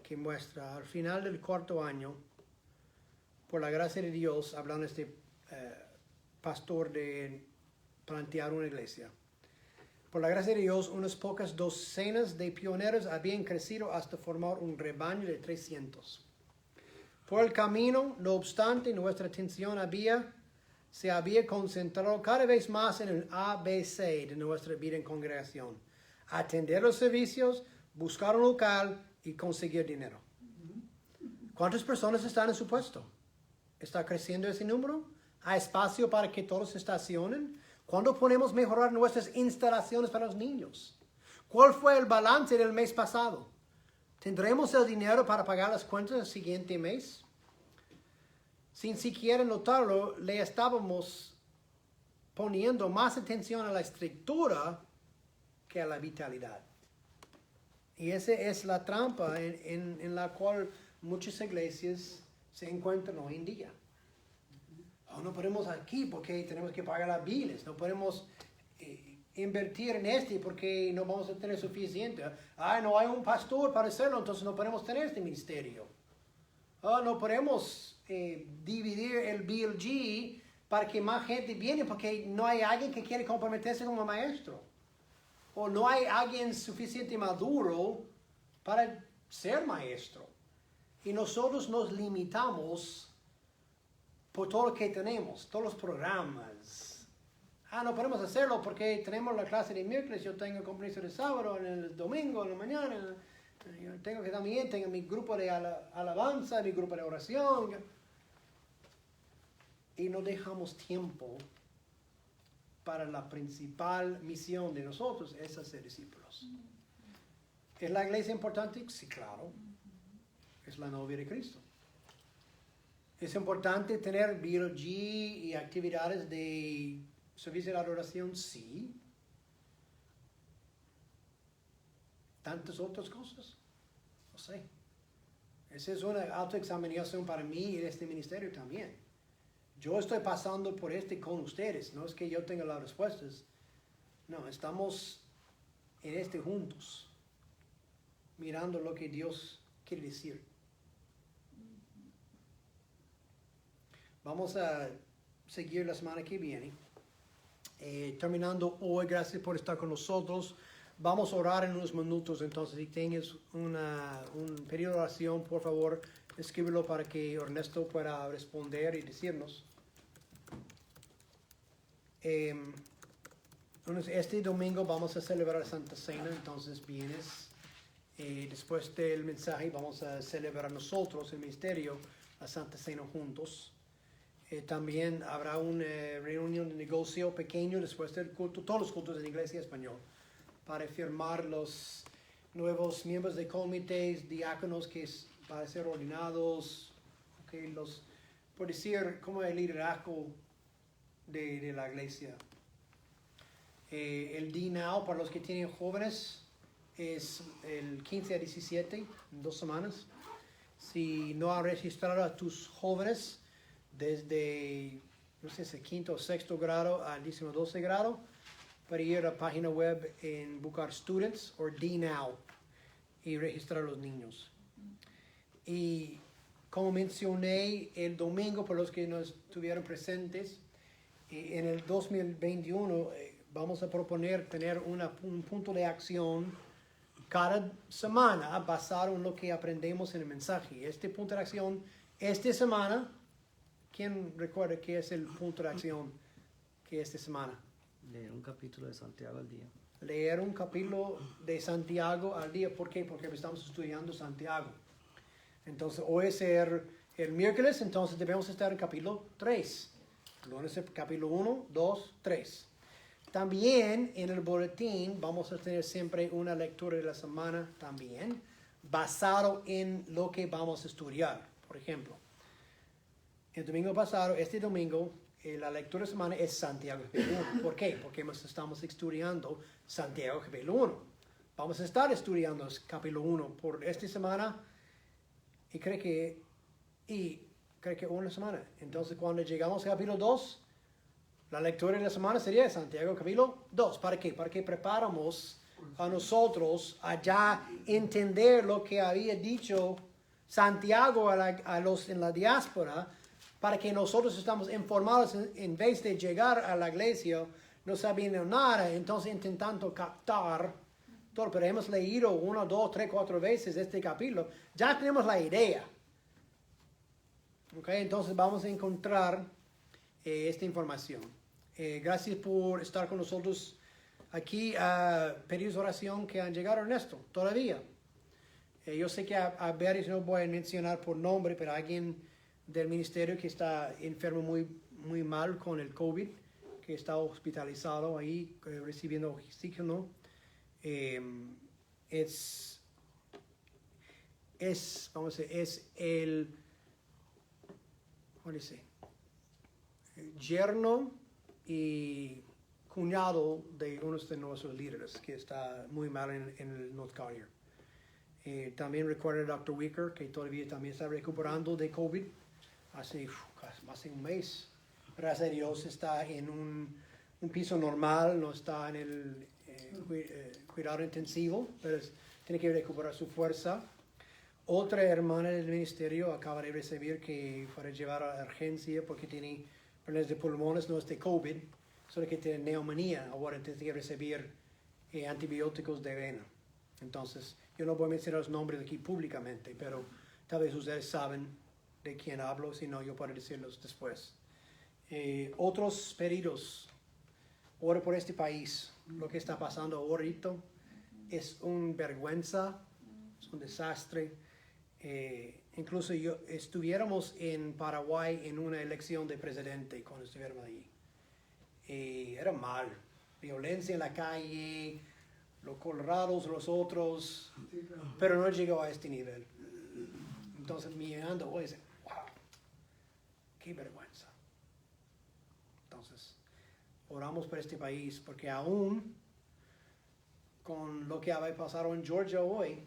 que muestra al final del cuarto año, por la gracia de Dios, hablando este pastor de plantear una iglesia. Por la gracia de Dios, unas pocas docenas de pioneros habían crecido hasta formar un rebaño de 300. Por el camino, no obstante, nuestra atención se había concentrado cada vez más en el ABC de nuestra vida en congregación. Atender los servicios, buscar un local y conseguir dinero. ¿Cuántas personas están en su puesto? ¿Está creciendo ese número? ¿Hay espacio para que todos se estacionen? ¿Cuándo podemos mejorar nuestras instalaciones para los niños? ¿Cuál fue el balance del mes pasado? ¿Tendremos el dinero para pagar las cuentas el siguiente mes? Sin siquiera notarlo, le estábamos poniendo más atención a la estructura que a la vitalidad. Y esa es la trampa en la cual muchas iglesias se encuentran hoy en día. Oh, no podemos aquí porque tenemos que pagar las biles. No podemos invertir en este porque no vamos a tener suficiente. No hay un pastor para hacerlo, entonces no podemos tener este ministerio. No podemos dividir el BLG para que más gente viene porque no hay alguien que quiere comprometerse como maestro. O no hay alguien suficiente maduro para ser maestro. Y nosotros nos limitamos por todo lo que tenemos, todos los programas. No podemos hacerlo porque tenemos la clase de miércoles, yo tengo compromiso de sábado, en el domingo, en la mañana. Yo tengo que también, tengo mi grupo de alabanza, mi grupo de oración. Y no dejamos tiempo para la principal misión de nosotros, es hacer discípulos. ¿Es la iglesia importante? Sí, claro. Es la novia de Cristo. ¿Es importante tener BLG y actividades de servicio de adoración? Sí. ¿Tantas otras cosas? No sé. Esa es una autoexaminación para mí y este ministerio también. Yo estoy pasando por con ustedes. No es que yo tenga las respuestas. No, estamos en juntos. Mirando lo que Dios quiere decir. Vamos a seguir la semana que viene. Terminando hoy, gracias por estar con nosotros. Vamos a orar en unos minutos, entonces si tienes un pedido de oración, por favor, escríbelo para que Ernesto pueda responder y decirnos. Este domingo vamos a celebrar la Santa Cena, entonces vienes. Después del mensaje vamos a celebrar nosotros, el ministerio, la Santa Cena juntos. También habrá una reunión de negocio pequeño después del culto, todos los cultos de la Iglesia Española, para firmar los nuevos miembros de comités, diáconos que para ser ordenados, por decir, como el liderazgo de la iglesia. El D-Now para los que tienen jóvenes es el 15 a 17, en 2 semanas. Si no has registrado a tus jóvenes desde, no sé si quinto o sexto grado al 12 grado, para ir a la página web en buscar Students o D-Now y registrar a los niños. Y como mencioné el domingo, para los que no estuvieron presentes, en el 2021 vamos a proponer tener un punto de acción cada semana basado en lo que aprendemos en el mensaje. Este punto de acción, esta semana, ¿quién recuerda qué es el punto de acción que esta semana? Leer un capítulo de Santiago al día. Leer un capítulo de Santiago al día. ¿Por qué? Porque estamos estudiando Santiago. Entonces, hoy es el miércoles, entonces debemos estar en capítulo 3. Lunes, capítulo 1, 2, 3. También en el boletín vamos a tener siempre una lectura de la semana también, basado en lo que vamos a estudiar. Por ejemplo, el domingo pasado, este domingo, la lectura de semana es Santiago capítulo 1. ¿Por qué? Porque estamos estudiando Santiago capítulo 1. Vamos a estar estudiando capítulo 1 por esta semana y creo que una semana. Entonces, cuando llegamos al capítulo 2, la lectura de la semana sería Santiago capítulo 2. ¿Para qué? Para que preparamos a nosotros allá entender lo que había dicho Santiago a los en la diáspora, para que nosotros estamos informados en vez de llegar a la iglesia no sabiendo nada, entonces intentando captar todo. Pero hemos leído 1, 2, 3, 4 veces este capítulo, ya tenemos la idea. Okay, entonces vamos a encontrar esta información. Gracias por estar con nosotros aquí. Pedidos de oración que han llegado, Ernesto, todavía. Yo sé que a varios no voy a mencionar por nombre, pero alguien del ministerio que está enfermo muy mal con el COVID, que está hospitalizado ahí recibiendo oxígeno. Es el yerno y cuñado de uno de nuestros líderes que está muy mal en el North Collier. También recuerda al Dr. Wicker, que todavía también está recuperando de COVID hace un mes. Gracias a Dios está en un piso normal, no está en el cuidado intensivo, pero tiene que recuperar su fuerza. Otra hermana del ministerio acaba de recibir que fue llevada a urgencia porque tiene problemas de pulmones, no es de COVID, solo que tiene neumonía. Ahora tiene que recibir antibióticos de vena. Entonces, yo no voy a mencionar los nombres aquí públicamente, pero tal vez ustedes saben de quién hablo, si no, yo puedo decirlos después. Otros pedidos. Ora por este país. Lo que está pasando ahorita es una vergüenza, es un desastre. Incluso estuviéramos en Paraguay en una elección de presidente cuando estuviéramos ahí. Era mal. Violencia en la calle, los colorados, los otros, Sí, claro. pero no llegó a este nivel. Entonces, mirando hoy, dice, wow, qué vergüenza. Entonces, oramos por este país, porque aún con lo que va a pasar en Georgia hoy,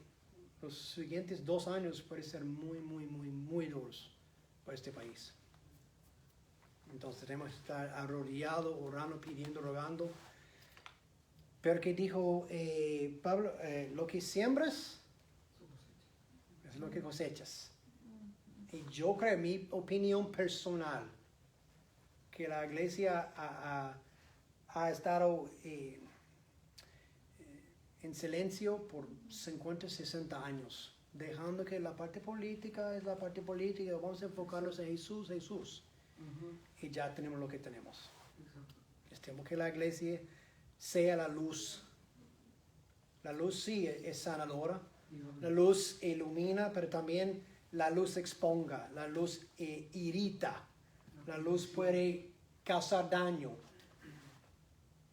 los siguientes 2 años pueden ser muy, muy, muy, muy duros para este país. Entonces tenemos que estar arrodillados, orando, pidiendo, rogando. Pero que dijo Pablo, lo que siembras es lo que cosechas. Y yo creo, mi opinión personal, que la iglesia ha estado en silencio por 50, 60 años, dejando que la parte política es la parte política, vamos a enfocarnos en Jesús, Jesús, Ujú, y ya tenemos lo que tenemos. exacto. Tenemos que la iglesia sea la luz. La luz sí es sanadora, la luz ilumina, pero también la luz exponga, la luz irrita, la luz puede causar daño.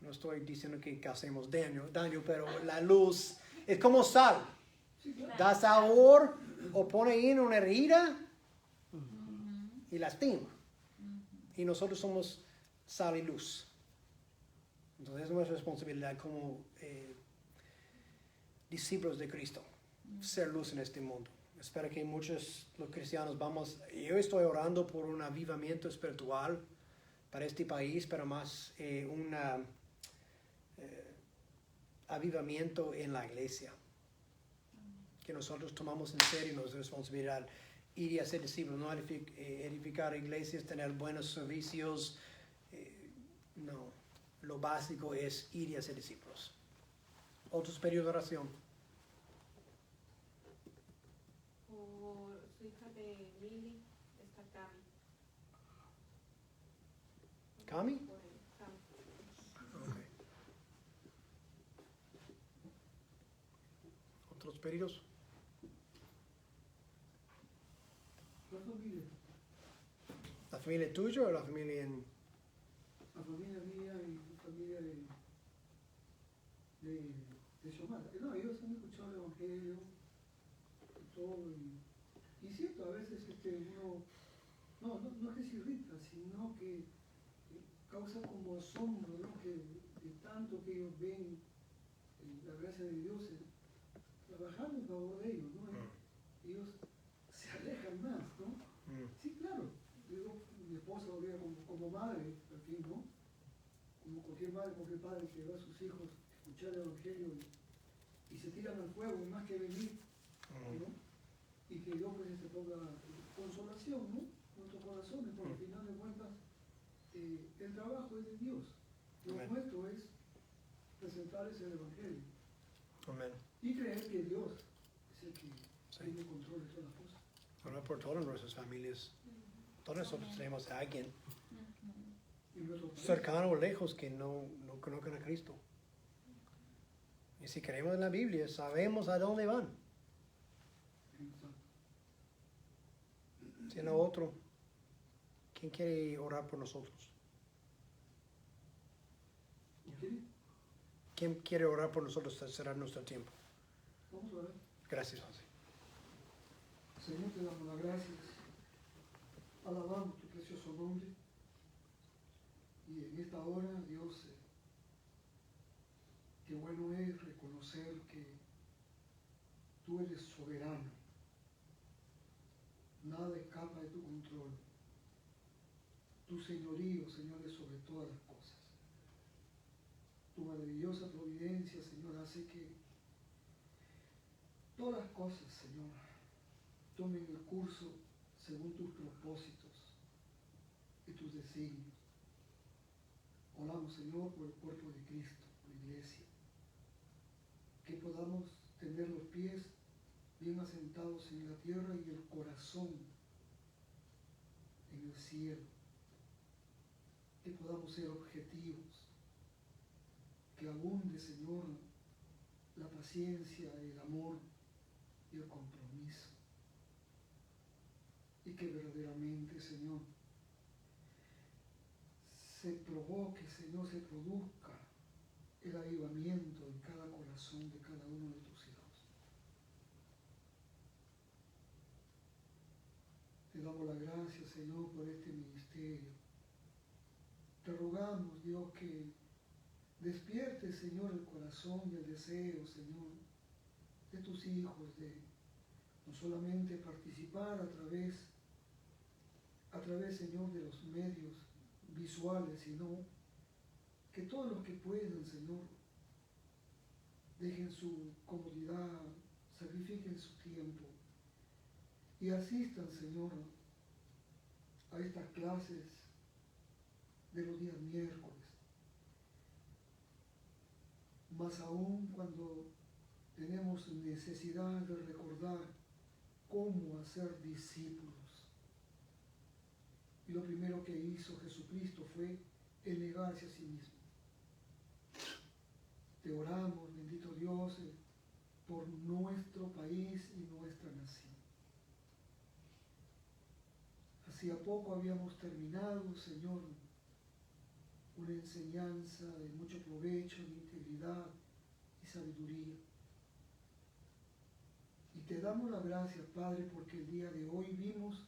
No estoy diciendo que causemos daño, pero la luz es como sal. Sí, claro. Da sabor o pone ahí en una herida y lastima. Y nosotros somos sal y luz. Entonces es nuestra responsabilidad como discípulos de Cristo, ser luz en este mundo. Espero que muchos los cristianos yo estoy orando por un avivamiento espiritual para este país, pero más un avivamiento en la iglesia. Que nosotros tomamos en serio nuestra responsabilidad, ir y hacer discípulos, no edificar iglesias, tener buenos servicios. No, lo básico es ir y hacer discípulos. Otros periodos de oración. Por su hija de Lili, está Cami. ¿Cami? Por el Cami. Okay. Otros periodos. La familia. ¿La familia tuya o la familia en...? La familia mía y la familia de Xiomara. No, ellos han escuchado el Evangelio y todo. Y cierto, a veces uno, no es que se irrita, sino que causa como asombro, ¿no? Que de tanto que ellos ven la gracia de Dios trabajando en favor de ellos, ¿no? Ellos se alejan más, ¿no? Sí, claro. Digo, mi esposa lo veía como madre, al fin, ¿no? Como cualquier madre, cualquier padre que ve a sus hijos escuchar el Evangelio y se tiran al fuego, y más que venir, ¿no? Y que Dios pues ponga consolación, ¿no? En nuestros corazones, porque al final de cuentas el trabajo es de Dios. Lo Amén. nuestro es presentarles el Evangelio Amén. y creer que Dios es el que Sí. tiene control de todas las cosas. Orar por todas nuestras familias. Todos nosotros tenemos a alguien Y nuestro país, cercano o lejos que no conozcan a Cristo. Y si creemos en la Biblia, sabemos a dónde van. exacto. Si no otro, ¿quién quiere orar por nosotros? ¿Quiere? ¿Quién quiere orar por nosotros hasta cerrar nuestro tiempo? Vamos a ver. Gracias, José. Señor, te damos las gracias. Alabamos tu precioso nombre. Y en esta hora, Dios, qué bueno es reconocer que tú eres soberano. Nada escapa de tu control. Tu señorío, Señor, es sobre todas las cosas. tu maravillosa providencia, Señor, hace que todas las cosas, Señor, tomen el curso según tus propósitos y tus designios. Oramos, Señor, por el cuerpo de Cristo, por la iglesia, que podamos tener los pies bien asentados en la tierra y el corazón en el cielo, que podamos ser objetivos, que abunde, Señor, la paciencia, el amor y el compromiso, y que verdaderamente, Señor, se provoque, Señor, se produzca el avivamiento en cada corazón de cada uno de tus hijos. Te damos la gracia, Señor, por este ministerio. Te rogamos, Dios, que despierte, Señor, el corazón y el deseo, Señor, de tus hijos, de no solamente participar a través, Señor, de los medios visuales, sino que todos los que puedan, Señor, dejen su comodidad, sacrifiquen su tiempo y asistan, Señor, a estas clases de los días miércoles. Más aún cuando tenemos necesidad de recordar cómo hacer discípulos. Y lo primero que hizo Jesucristo fue el negarse a sí mismo. Te oramos, bendito Dios, por nuestro país y nuestra nación. Hacía poco habíamos terminado, Señor, una enseñanza de mucho provecho, de integridad y sabiduría. Y te damos las gracias, Padre, porque el día de hoy vimos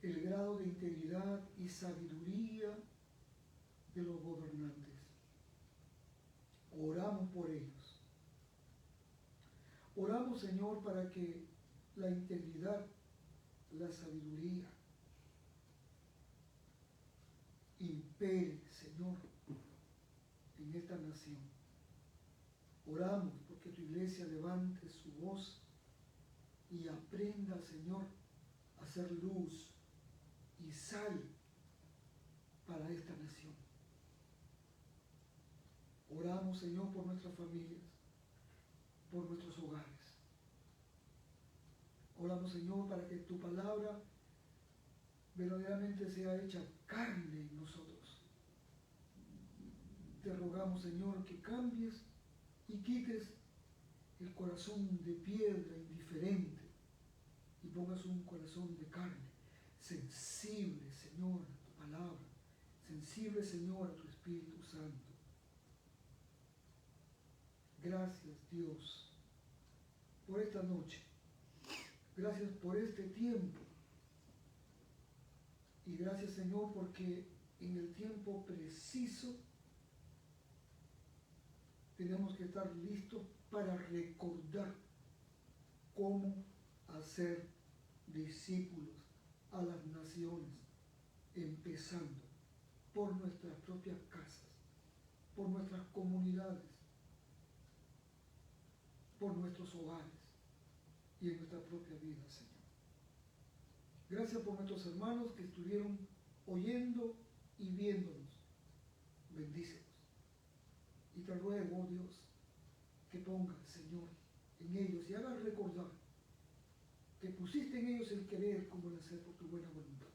el grado de integridad y sabiduría de los gobernantes. Oramos por ellos. Oramos, Señor, para que la integridad, la sabiduría impere, Señor, en esta nación. Oramos porque tu iglesia levante su voz y aprenda, Señor, a ser luz y sal para esta nación. Oramos, Señor, por nuestras familias, por nuestros hogares. Oramos, Señor, para que tu palabra verdaderamente sea hecha carne en nosotros. Te rogamos, Señor, que cambies y quites el corazón de piedra indiferente y pongas un corazón de carne, sensible, Señor, a tu palabra, sensible, Señor, a tu Espíritu Santo. Gracias, Dios, por esta noche. Gracias por este tiempo. Y gracias, Señor, porque en el tiempo preciso tenemos que estar listos para recordar cómo hacer discípulos a las naciones, empezando por nuestras propias casas, por nuestras comunidades, por nuestros hogares y en nuestra propia vida, Señor. Gracias por nuestros hermanos que estuvieron oyendo y viéndonos. Bendícelos. Y te ruego, oh Dios, que pongas, Señor, en ellos y hagas recordar que pusiste en ellos el querer como el hacer por tu buena voluntad,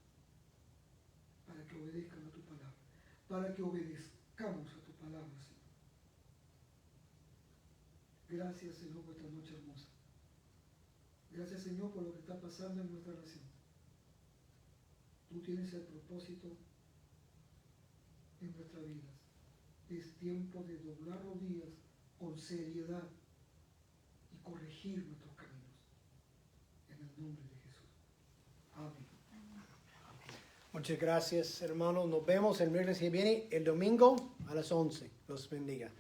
para que obedezcan a tu palabra, para que obedezcamos a tu palabra, Señor. Gracias, Señor, por esta noche hermosa. Gracias, Señor, por lo que está pasando en nuestra nación. Tú tienes el propósito en nuestras vidas. Es tiempo de doblar rodillas con seriedad y corregir nuestros caminos. En el nombre de Jesús. Amén. Muchas gracias, hermanos. Nos vemos el miércoles que viene, el domingo a las 11. Los bendiga.